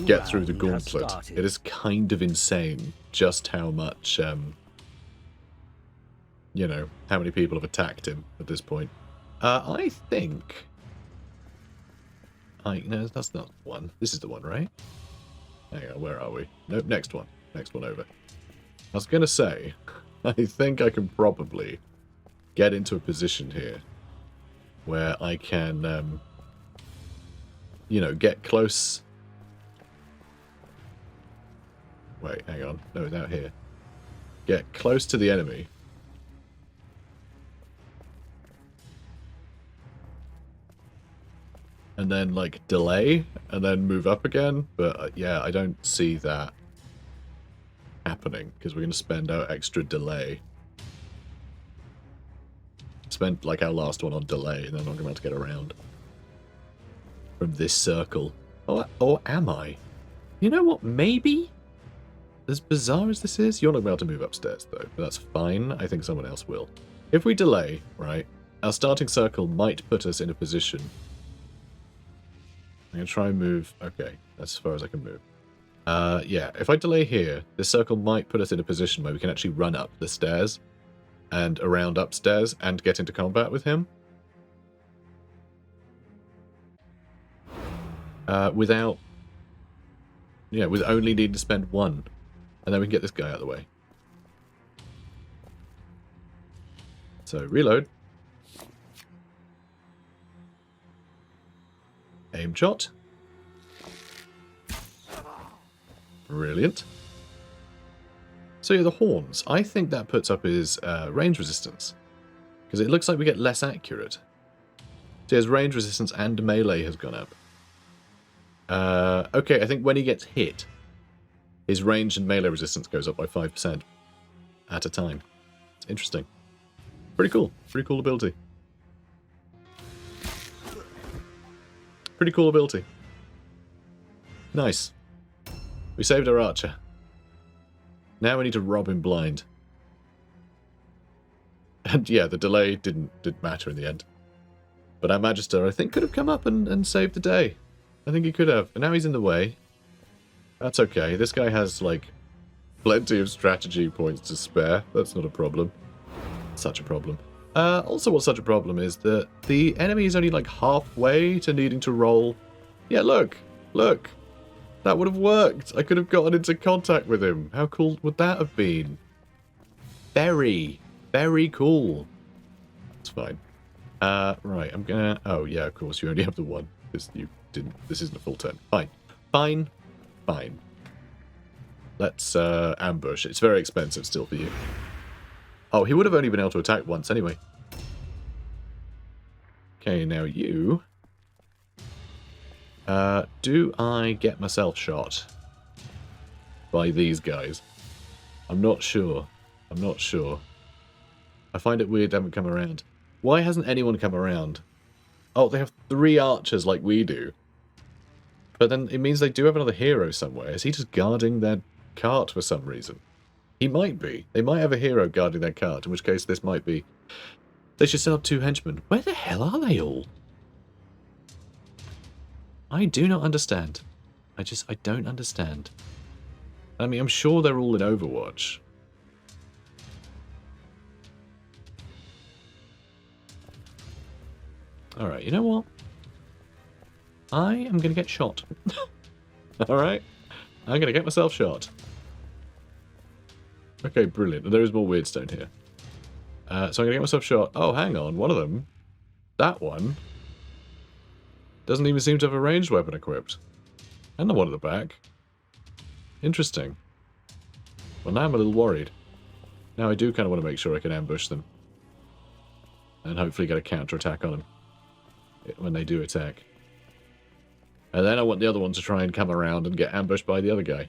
get through the gauntlet. It is kind of insane just how much, you know, how many people have attacked him at this point. I think... no, that's not one. This is the one, right? Hang on, where are we? Nope, next one. Next one over. I was going to say, I think I can probably get into a position here where I can, you know, get close. Wait, hang on. No, it's out here. Get close to the enemy. And then, like, delay, and then move up again. But, yeah, I don't see that happening, because we're going to spend our extra delay. Spent, like, our last one on delay, and then I'm not going to be able to get around from this circle. Or am I? You know what? Maybe? As bizarre as this is, you're not going to be able to move upstairs, though. But that's fine. I think someone else will. If we delay, right, our starting circle might put us in a position. I'm going to try and move. Okay, that's as far as I can move. Yeah, if I delay here, this circle might put us in a position where we can actually run up the stairs and around upstairs and get into combat with him. Without... Yeah, with only needing to spend one. And then we can get this guy out of the way. So, reload. Aim shot. Brilliant. So yeah, the horns. I think that puts up his range resistance. Because it looks like we get less accurate. So his range resistance and melee has gone up. Okay, I think when he gets hit, his range and melee resistance goes up by 5% at a time. It's interesting. Pretty cool. Pretty cool ability. Pretty cool ability. Nice. We saved our archer. Now we need to rob him blind. And yeah, the delay didn't matter in the end. But our Magister, I think, could have come up and saved the day. I think he could have. And now he's in the way. That's okay. This guy has, like, plenty of strategy points to spare. That's not a problem. Such a problem. Also, what's such a problem is that the enemy is only, like, halfway to needing to roll. Yeah, look. Look. That would have worked. I could have gotten into contact with him. How cool would that have been? Very, very cool. It's fine. Right, I'm gonna... Oh, yeah, of course, you only have the one. Because you didn't... This isn't a full turn. Fine. Fine. Fine. Let's, ambush. It's very expensive still for you. Oh, he would have only been able to attack once anyway. Okay, now you... do I get myself shot by these guys? I'm not sure. I'm not sure. I find it weird they haven't come around. Why hasn't anyone come around? Oh, they have 3 archers like we do. But then it means they do have another hero somewhere. Is he just guarding their cart for some reason? He might be. They might have a hero guarding their cart, in which case this might be... They should set up 2 henchmen. Where the hell are they all? I do not understand. I don't understand. I mean, I'm sure they're all in Overwatch. Alright, you know what? I am going to get shot. Alright? I'm going to get myself shot. Okay, brilliant. There is more Wyrdstone here. So I'm going to get myself shot. Oh, hang on. One of them. That one. Doesn't even seem to have a ranged weapon equipped. And the one at the back. Interesting. Well, now I'm a little worried. Now I do kind of want to make sure I can ambush them. And hopefully get a counter-attack on them. When they do attack. And then I want the other one to try and come around and get ambushed by the other guy.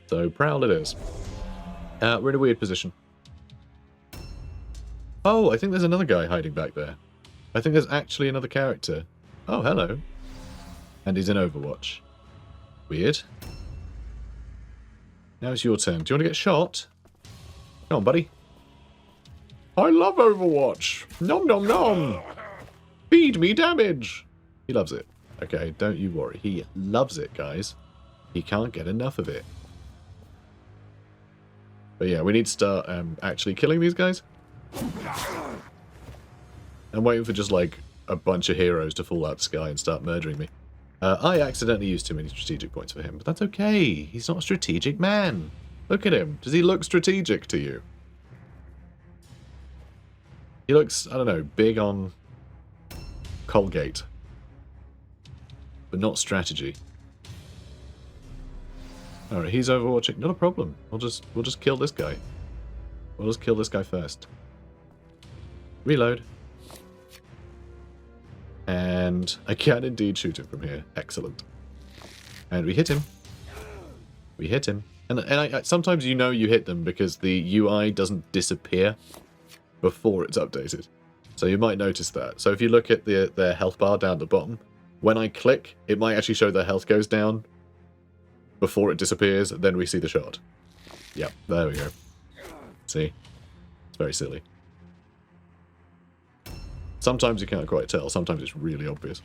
So, prowl it is. We're in a weird position. Oh, I think there's another guy hiding back there. I think there's actually another character. Oh, hello. And he's in Overwatch. Weird. Now it's your turn. Do you want to get shot? Come on, buddy. I love Overwatch. Nom nom nom. Feed me damage. He loves it. Okay, don't you worry. He loves it, guys. He can't get enough of it. But yeah, we need to start actually killing these guys. I'm waiting for just, like, a bunch of heroes to fall out of the sky and start murdering me. I accidentally used too many strategic points for him, but that's okay. He's not a strategic man. Look at him. Does he look strategic to you? He looks, I don't know, big on Colgate. But not strategy. Alright, he's overwatching. Not a problem. We'll just kill this guy. We'll just kill this guy first. Reload. And I can indeed shoot him from here. Excellent. And we hit him. We hit him. And sometimes you know you hit them because the UI doesn't disappear before it's updated. So you might notice that. So if you look at their health bar down at the bottom, when I click, it might actually show their health goes down before it disappears, then we see the shot. Yep, there we go. See? It's very silly. Sometimes you can't quite tell, sometimes it's really obvious.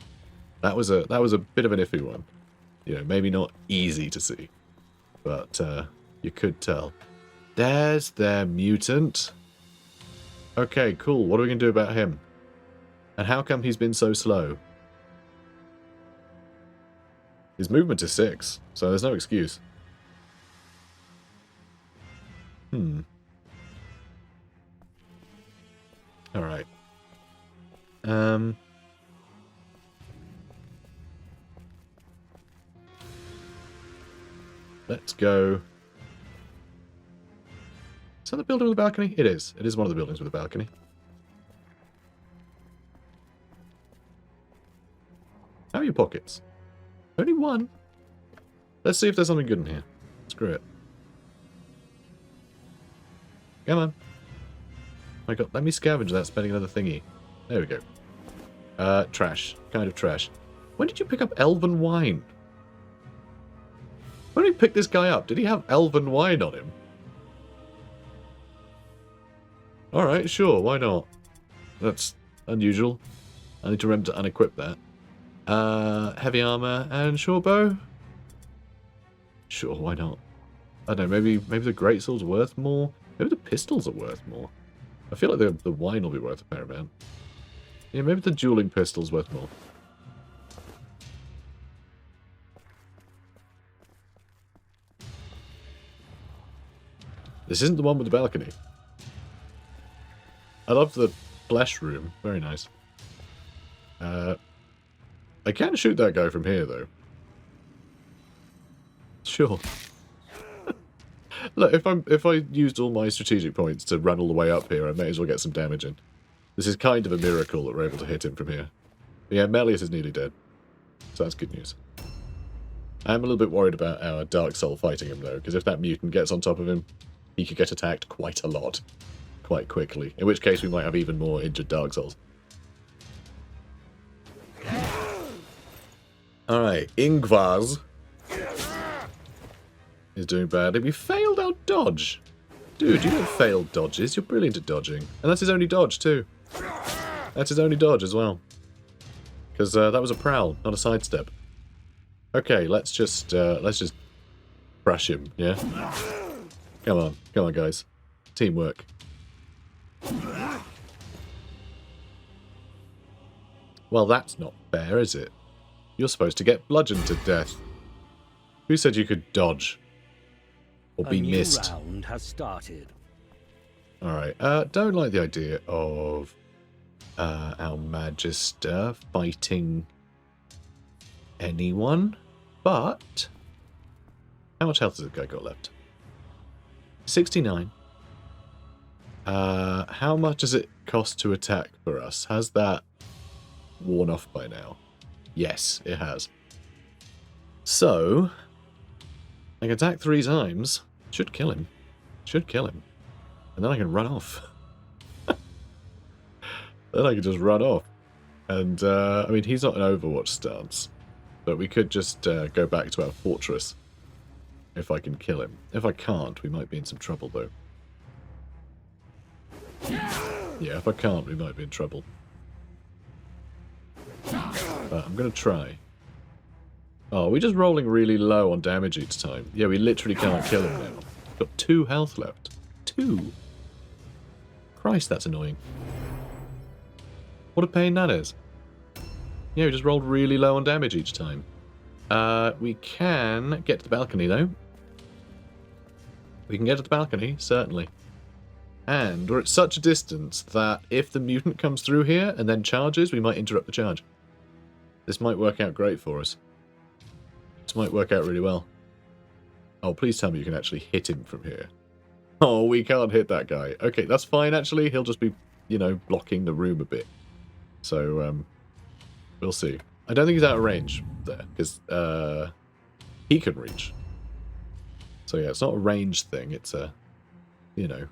That was a bit of an iffy one. You know, maybe not easy to see. But you could tell. There's their mutant. Okay, cool. What are we going to do about him? And how come he's been so slow? His movement is 6, so there's no excuse. Alright. Let's go. Is that the building with a balcony? It is. It is one of the buildings with a balcony. How are your pockets? Only one. Let's see if there's something good in here. Screw it. Come on. My god, let me scavenge that spending another thingy. There we go. Trash. Kind of trash. When did you pick up elven wine? When did we pick this guy up? Did he have elven wine on him? Alright, sure, why not? That's unusual. I need to remember to unequip that. Heavy armor and short bow? Sure, why not? I don't know, maybe the greatsword's worth more? Maybe the pistols are worth more. I feel like the wine will be worth a fair amount. Yeah, maybe the dueling pistol's worth more. This isn't the one with the balcony. I love the flesh room. Very nice. I can shoot that guy from here, though. Sure. Look, if I used all my strategic points to run all the way up here, I may as well get some damage in. This is kind of a miracle that we're able to hit him from here. But yeah, Melius is nearly dead. So that's good news. I'm a little bit worried about our Dark Soul fighting him, though, because if that mutant gets on top of him, he could get attacked quite a lot. Quite quickly. In which case we might have even more injured Dark Souls. Alright, Ingvars is doing badly. We failed our dodge. Dude, you don't fail dodges. You're brilliant at dodging. And that's his only dodge, too. That's his only dodge as well. Because that was a prowl, not a sidestep. Okay, let's just crush him, yeah? Come on, guys. Teamwork. Well, that's not fair, is it? You're supposed to get bludgeoned to death. Who said you could dodge? Or be missed? A new round has started. Alright, don't like the idea of our Magister fighting anyone, but how much health has this guy got left? 69. How much does it cost to attack for us? Has that worn off by now? Yes, it has. So, I can attack 3 times. Should kill him. Should kill him. And then I can run off. Then I can just run off. And, I mean, he's not an Overwatch stance. But we could just go back to our fortress. If I can kill him. If I can't, we might be in some trouble, though. Yeah, if I can't, we might be in trouble. But I'm going to try. Oh, we're just rolling really low on damage each time. Yeah, we literally can't kill him now. Got 2 health left. 2. Christ, that's annoying. What a pain that is. Yeah, we just rolled really low on damage each time. We can get to the balcony, though. We can get to the balcony, certainly. And we're at such a distance that if the mutant comes through here and then charges, we might interrupt the charge. This might work out great for us. This might work out really well. Oh, please tell me you can actually hit him from here. Oh, we can't hit that guy. Okay, that's fine, actually. He'll just be, you know, blocking the room a bit. So, we'll see. I don't think he's out of range there, because he can reach. So, yeah, it's not a range thing. It's a, you know,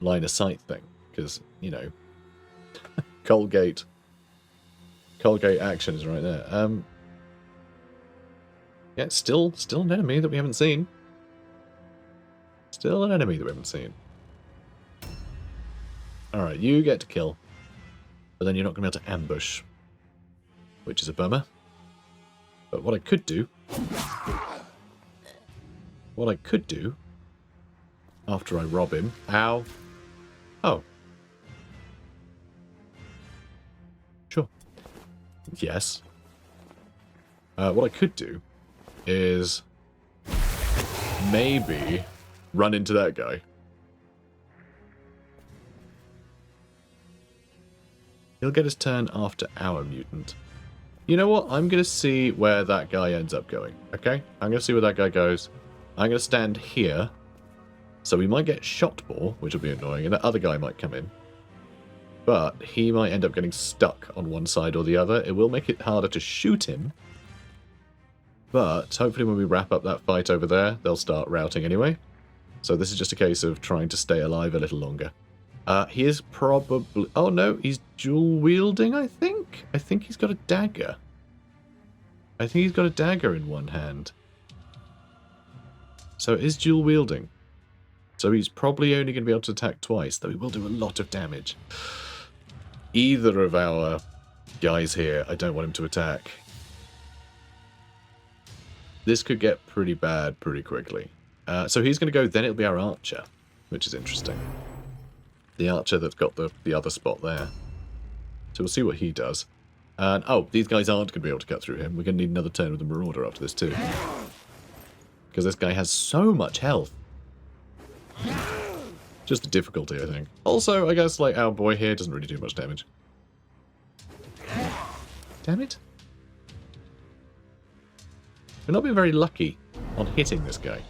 line of sight thing. Because, you know, Colgate action is right there. Yeah, it's still an enemy that we haven't seen. Still an enemy that we haven't seen. Alright, you get to kill. But then you're not going to be able to ambush. Which is a bummer. But what I could do... after I rob him... Ow. Oh. Sure. Yes. What I could do is maybe run into that guy. He'll get his turn after our mutant. You know what? I'm going to see where that guy ends up going, okay? I'm going to see where that guy goes. I'm going to stand here. So we might get shot more, which will be annoying, and that other guy might come in. But he might end up getting stuck on one side or the other. It will make it harder to shoot him. But hopefully when we wrap up that fight over there, they'll start routing anyway. So this is just a case of trying to stay alive a little longer. He is probably... Oh no, he's dual wielding, I think? I think he's got a dagger. I think he's got a dagger in one hand. So it is dual wielding. So he's probably only going to be able to attack twice, though he will do a lot of damage. Either of our guys here, I don't want him to attack. This could get pretty bad pretty quickly. So he's going to go, then it'll be our archer, which is interesting. The archer that's got the other spot there. So we'll see what he does. And, oh, these guys aren't going to be able to cut through him. We're going to need another turn with the Marauder after this too. Because this guy has so much health. Just the difficulty, I think. Also, I guess, like, our boy here doesn't really do much damage. Damn it. We're not being very lucky on hitting this guy.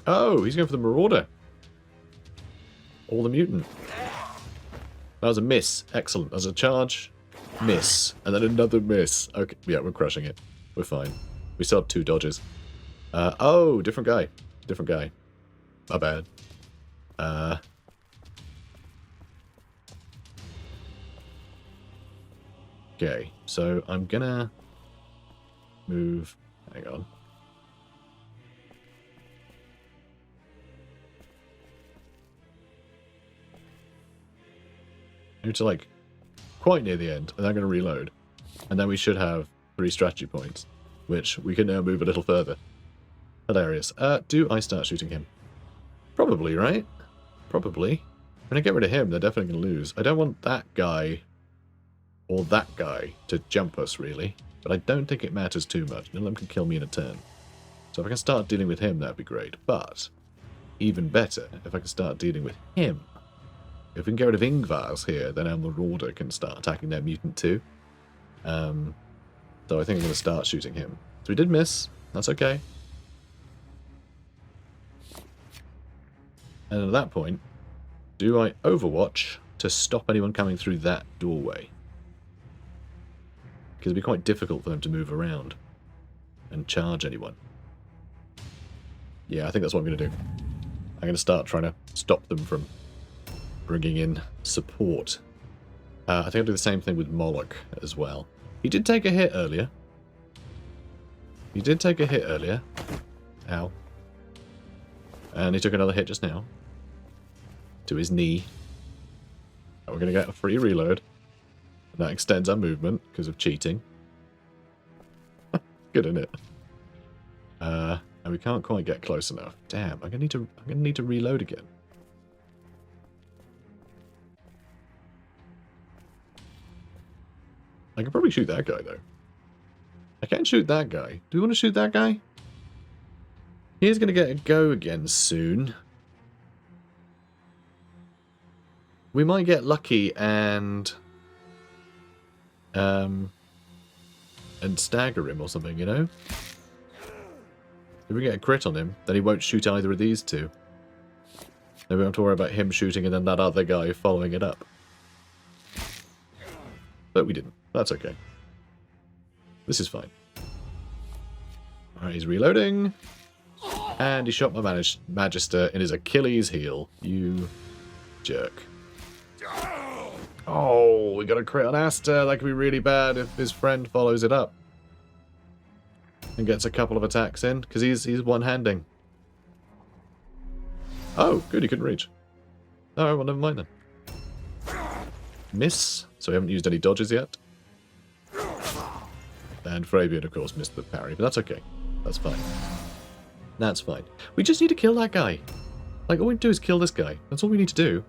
Oh, he's going for the Marauder. Or the Mutant. That was a miss. Excellent. That was a charge. Miss. And then another miss. Okay, yeah, we're crushing it. We're fine. We still have 2 dodges. Oh, different guy. Different guy. My bad. Okay, so I'm gonna move... Hang on. Move to, like, quite near the end, and I'm going to reload. And then we should have 3 strategy points, which we can now move a little further. Hilarious. Do I start shooting him? Probably, right? Probably. When I get rid of him, they're definitely going to lose. I don't want that guy or that guy to jump us, really. But I don't think it matters too much. None of them can kill me in a turn. So if I can start dealing with him, that'd be great. But even better, if I can start dealing with him. If we can get rid of Ingvar's here, then our Marauder can start attacking their mutant too. So I think I'm going to start shooting him. So we did miss. That's okay. And at that point, do I Overwatch to stop anyone coming through that doorway? Because it'd be quite difficult for them to move around and charge anyone. Yeah, I think that's what I'm going to do. I'm going to start trying to stop them from bringing in support. I think I'll do the same thing with Moloch as well. He did take a hit earlier. Ow. And he took another hit just now. To his knee. And we're going to get a free reload. And that extends our movement because of cheating. Good, isn't it? And we can't quite get close enough. Damn, I'm gonna need to reload again. I can probably shoot that guy, though. I can't shoot that guy. Do we want to shoot that guy? He's going to get a go again soon. We might get lucky and stagger him or something, you know? If we get a crit on him, then he won't shoot either of these two. Then we don't have to worry about him shooting and then that other guy following it up. But we didn't. That's okay. This is fine. Alright, he's reloading. And he shot my Magister in his Achilles heel. You jerk. Oh, we got a crit on Asta. That could be really bad if his friend follows it up. And gets a couple of attacks in, because he's one-handing. Oh, good, he couldn't reach. Alright, well, never mind then. Miss. So we haven't used any dodges yet. And Fabian, of course, missed the parry, but that's okay. That's fine. That's fine. We just need to kill that guy. Like, all we do is kill this guy. That's all we need to do.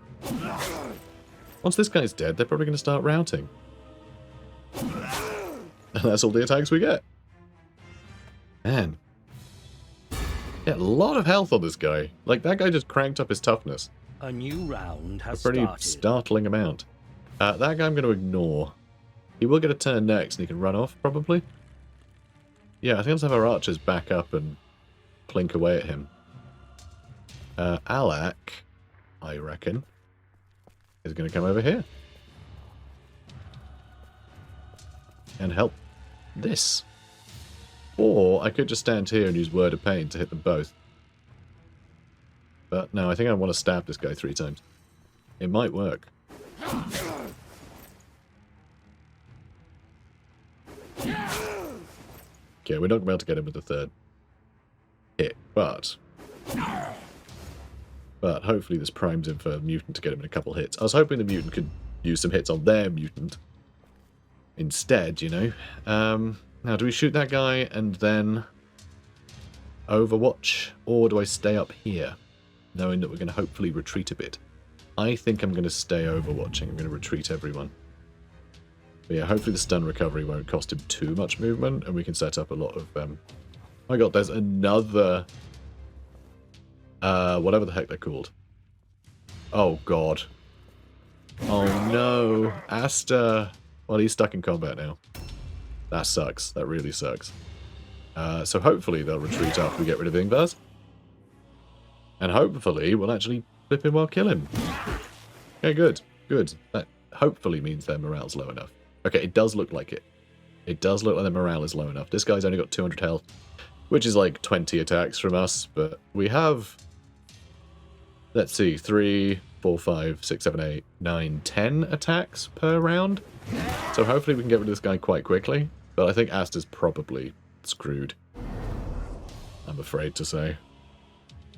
Once this guy's dead, they're probably going to start routing. And that's all the attacks we get. Man. Yeah, a lot of health on this guy. Like, that guy just cranked up his toughness. A new round has A pretty started. startling amount. That guy I'm going to ignore. He will get a turn next, and he can run off, probably. Yeah, I think let's have our archers back up and plink away at him. Alak, I reckon, is going to come over here. And help this. Or I could just stand here and use Word of Pain to hit them both. But no, I think I want to stab this guy 3 times. It might work. Okay, we're not going to be able to get him with the 3rd hit, but hopefully this primes him for Mutant to get him in a couple hits. I was hoping the Mutant could use some hits on their Mutant instead, you know. Now, do we shoot that guy and then Overwatch, or do I stay up here, knowing that we're going to hopefully retreat a bit? I think I'm going to stay Overwatching. I'm going to retreat everyone. But yeah, hopefully the stun recovery won't cost him too much movement, and we can set up a lot of... oh my god, there's another... whatever the heck they're called. Oh god. Oh no. Asta. Well, he's stuck in combat now. That sucks. That really sucks. So hopefully they'll retreat after we get rid of Ingvars. And hopefully we'll actually flip him while kill him. Okay, good. Good. That hopefully means their morale's low enough. Okay, it does look like it. It does look like their morale is low enough. This guy's only got 200 health, which is like 20 attacks from us, but we have... Let's see, 3, 4, 5, 6, 7, 8, 9, 10 attacks per round. So hopefully we can get rid of this guy quite quickly. But I think Asta's probably screwed. I'm afraid to say.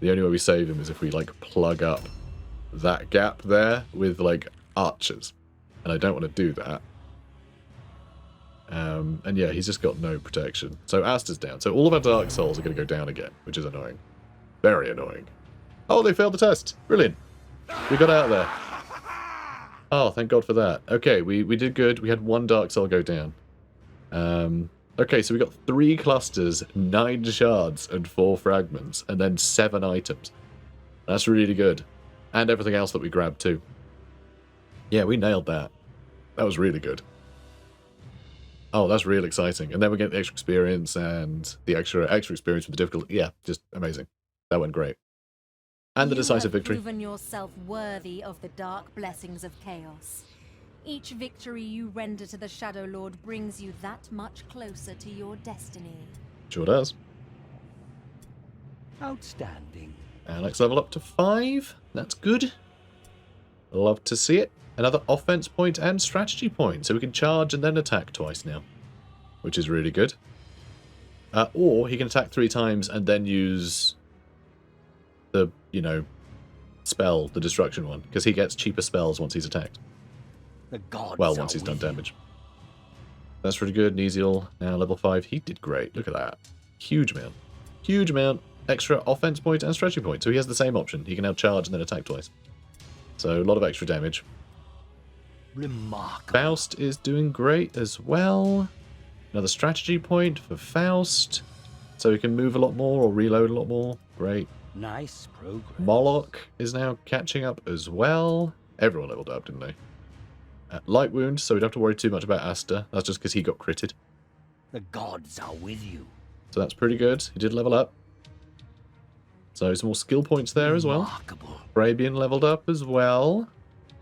The only way we save him is if we, like, plug up that gap there with, like, archers. And I don't want to do that. And yeah, he's just got no protection. So Asta's down. So all of our Dark Souls are going to go down again, which is annoying. Very annoying. Oh, they failed the test. Brilliant. We got out of there. Oh, thank God for that. Okay, we did good. We had 1 Dark Soul go down. Okay, so we got 3 clusters, 9 shards, and 4 fragments, and then 7 items. That's really good. And everything else that we grabbed too. Yeah, we nailed that. That was really good. Oh, that's real exciting. And then we get the extra experience and the extra experience with the difficulty. Yeah, just amazing. That went great. And the decisive victory. You have proven yourself worthy of the dark blessings of chaos. Each victory you render to the Shadow Lord brings you that much closer to your destiny. Sure does. Outstanding. Alex level up to 5. That's good. Love to see it. Another offense point and strategy point. So we can charge and then attack twice now. Which is really good. Or he can attack 3 times and then use the, you know, spell, the destruction one. Because he gets cheaper spells once he's attacked. The gods Well, once he's done damage. That's really good. Neziel, now level 5. He did great. Look at that. Huge amount. Huge amount. Extra offense point and strategy point. So he has the same option. He can now charge and then attack twice. So a lot of extra damage. Remarkable. Faust is doing great as well. Another strategy point for Faust. So he can move a lot more or reload a lot more. Great. Nice progress. Moloch is now catching up as well. Everyone leveled up, didn't they? Light wound, so we don't have to worry too much about Asta. That's just because he got critted. The gods are with you. So that's pretty good. He did level up. So some more skill points there as well. Remarkable. Brabian leveled up as well.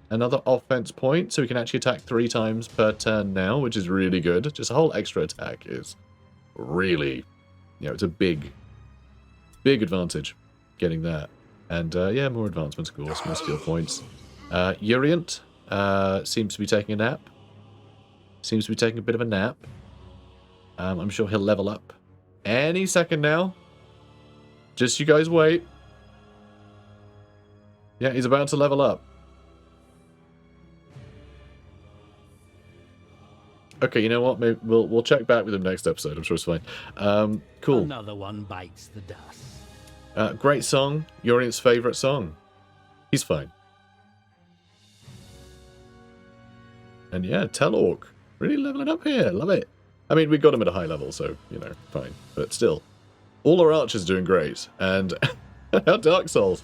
Another offense point, so we can actually attack 3 times per turn now, which is really good. Just a whole extra attack is really, it's a big advantage getting that. And yeah, more advancement scores, more skill points. Urient seems to be taking a nap. Seems to be taking a bit of a nap. I'm sure he'll level up any second now. Just you guys wait. Yeah, he's about to level up. Okay, you know what? Maybe we'll check back with him next episode. I'm sure it's fine. Cool. Another one bites the dust. Great song. Urient's favorite song. He's fine. And yeah, Telorc. Really leveling up here. Love it. I mean, we got him at a high level, so, fine. But still. All our archers doing great. And our Dark Souls.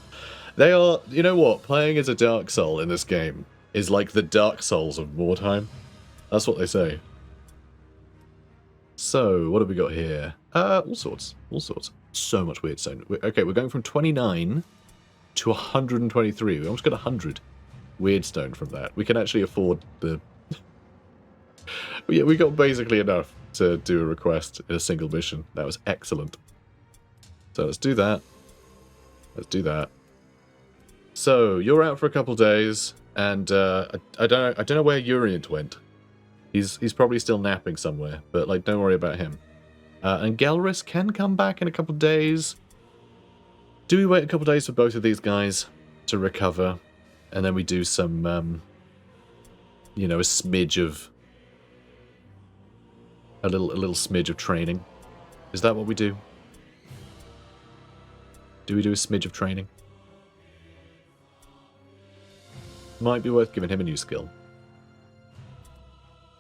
They are, you know what? Playing as a Dark Soul in this game is like the Dark Souls of Mordheim. That's what they say. So, what have we got here? All sorts. All sorts. So much Wyrdstone. Okay, we're going from 29 to 123. We almost got 100 Wyrdstone from that. We can actually afford the... Yeah, we got basically enough to do a request in a single mission. That was excellent. So let's do that. Let's do that. So, you're out for a couple days, and I don't know where Urient went. He's probably still napping somewhere, but don't worry about him. And Gelris can come back in a couple of days. Do we wait a couple of days for both of these guys to recover, and then we do some, a smidge of a little smidge of training? Is that what we do? Do we do a smidge of training? Might be worth giving him a new skill.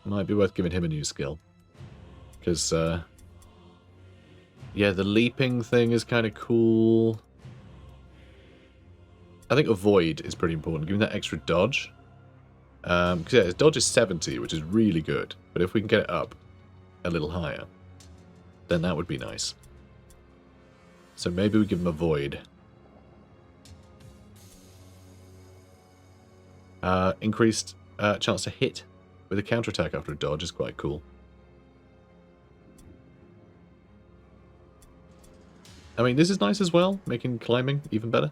Might be worth giving him a new skill. Because, yeah, the leaping thing is kind of cool. I think avoid is pretty important. Giving that extra dodge. Because, yeah, his dodge is 70, which is really good. But if we can get it up a little higher, then that would be nice. So maybe we give him avoid. Increased chance to hit with a counterattack after a dodge is quite cool. I mean, this is nice as well, making climbing even better.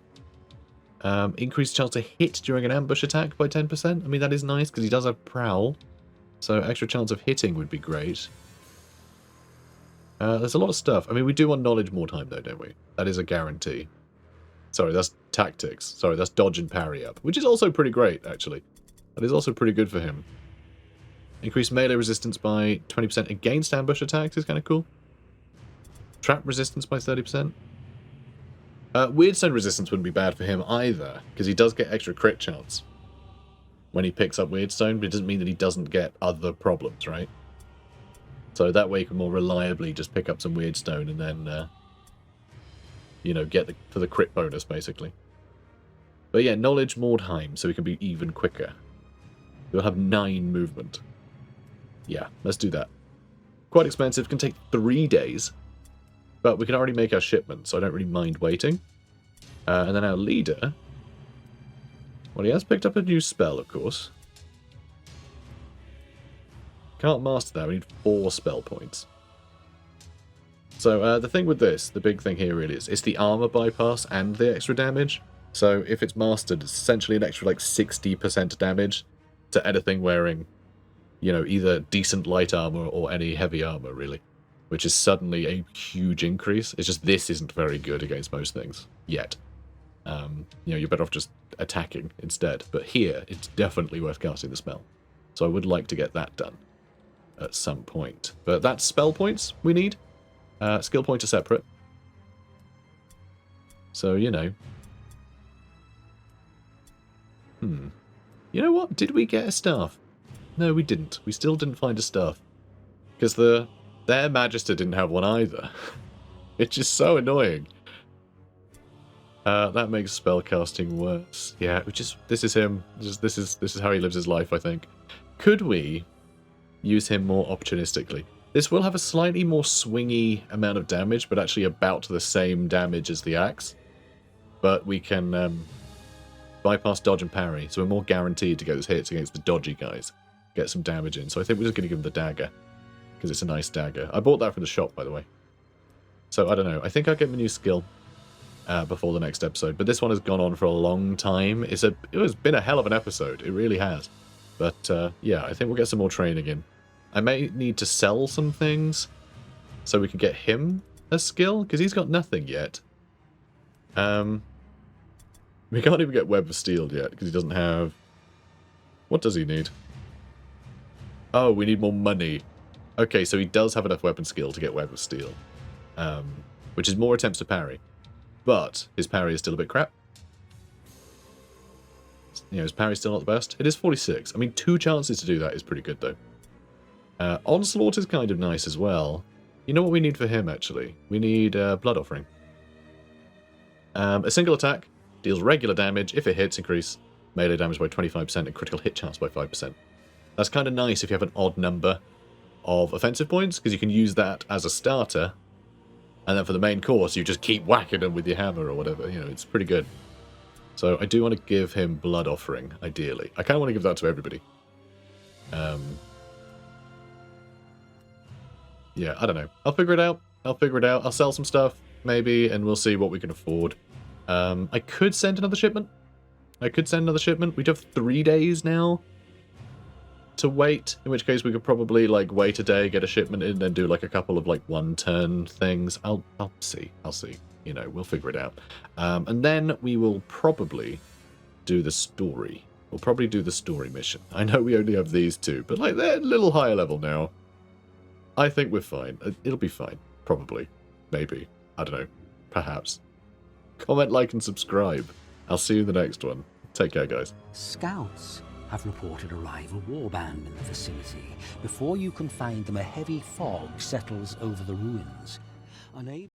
Increased chance to hit during an ambush attack by 10%. I mean, that is nice, because he does have Prowl. So extra chance of hitting would be great. There's a lot of stuff. I mean, we do want knowledge more time, though, don't we? That is a guarantee. Sorry, that's tactics. Sorry, that's dodge and parry up, which is also pretty great, actually. That is also pretty good for him. Increased melee resistance by 20% against ambush attacks is kind of cool. Trap resistance by 30%. Wyrdstone resistance wouldn't be bad for him either, because he does get extra crit chance when he picks up Wyrdstone, but it doesn't mean that he doesn't get other problems, right? So that way he can more reliably just pick up some Wyrdstone and then, get for the crit bonus, basically. But yeah, knowledge Mordheim, so we can be even quicker. We'll have 9 movement. Yeah, let's do that. Quite expensive, can take 3 days. But we can already make our shipment, so I don't really mind waiting. And then our leader... Well, he has picked up a new spell, of course. Can't master that, we need 4 spell points. So the thing with this, the big thing here really is, it's the armor bypass and the extra damage. So if it's mastered, it's essentially an extra 60% damage to anything wearing, either decent light armor or any heavy armor, really. Which is suddenly a huge increase. It's just this isn't very good against most things, yet. You're better off just attacking instead. But here, it's definitely worth casting the spell. So I would like to get that done at some point. But that's spell points we need. Skill points are separate. So, You know what? Did we get a staff? No, we didn't. We still didn't find a staff. Because their Magister didn't have one either. It's just so annoying. That makes spellcasting worse. Yeah, this is him. This is how he lives his life, I think. Could we use him more opportunistically? This will have a slightly more swingy amount of damage, but actually about the same damage as the axe. But we can bypass dodge and parry, so we're more guaranteed to get those hits against the dodgy guys. Get some damage in. So I think we're just going to give him the dagger, because it's a nice dagger. I bought that from the shop, by the way. So I don't know. I think I'll get my new skill before the next episode. But this one has gone on for a long time. It has been a hell of an episode. It really has. But yeah, I think we'll get some more training in. I may need to sell some things so we can get him a skill, because he's got nothing yet. We can't even get Web of Steel yet, because he doesn't have... What does he need? Oh, we need more money. Okay, so he does have enough weapon skill to get Web of Steel. Which is more attempts to parry. But his parry is still a bit crap. You know, his parry's still not the best. It is 46. I mean, 2 chances to do that is pretty good, though. Onslaught is kind of nice as well. You know what we need for him, actually? We need Blood Offering. A single attack deals regular damage. If it hits, increase melee damage by 25% and critical hit chance by 5%. That's kind of nice if you have an odd number of offensive points, because you can use that as a starter. And then for the main course, you just keep whacking them with your hammer or whatever. You know, it's pretty good. So I do want to give him Blood Offering, ideally. I kind of want to give that to everybody. Yeah, I don't know. I'll figure it out. I'll sell some stuff, maybe, and we'll see what we can afford. I could send another shipment. We do have 3 days now to wait, in which case we could probably like wait a day, get a shipment in, and then do like a couple of like 1-turn things. I'll see. You know, we'll figure it out. And then we will probably do the story. We'll probably do the story mission. I know we only have these 2, but like they're a little higher level now. I think we're fine. It'll be fine. Probably. Maybe. I don't know. Perhaps. Comment, like, and subscribe. I'll see you in the next one. Take care, guys. Scouts have reported a rival warband in the vicinity. Before you can find them, a heavy fog settles over the ruins. Unable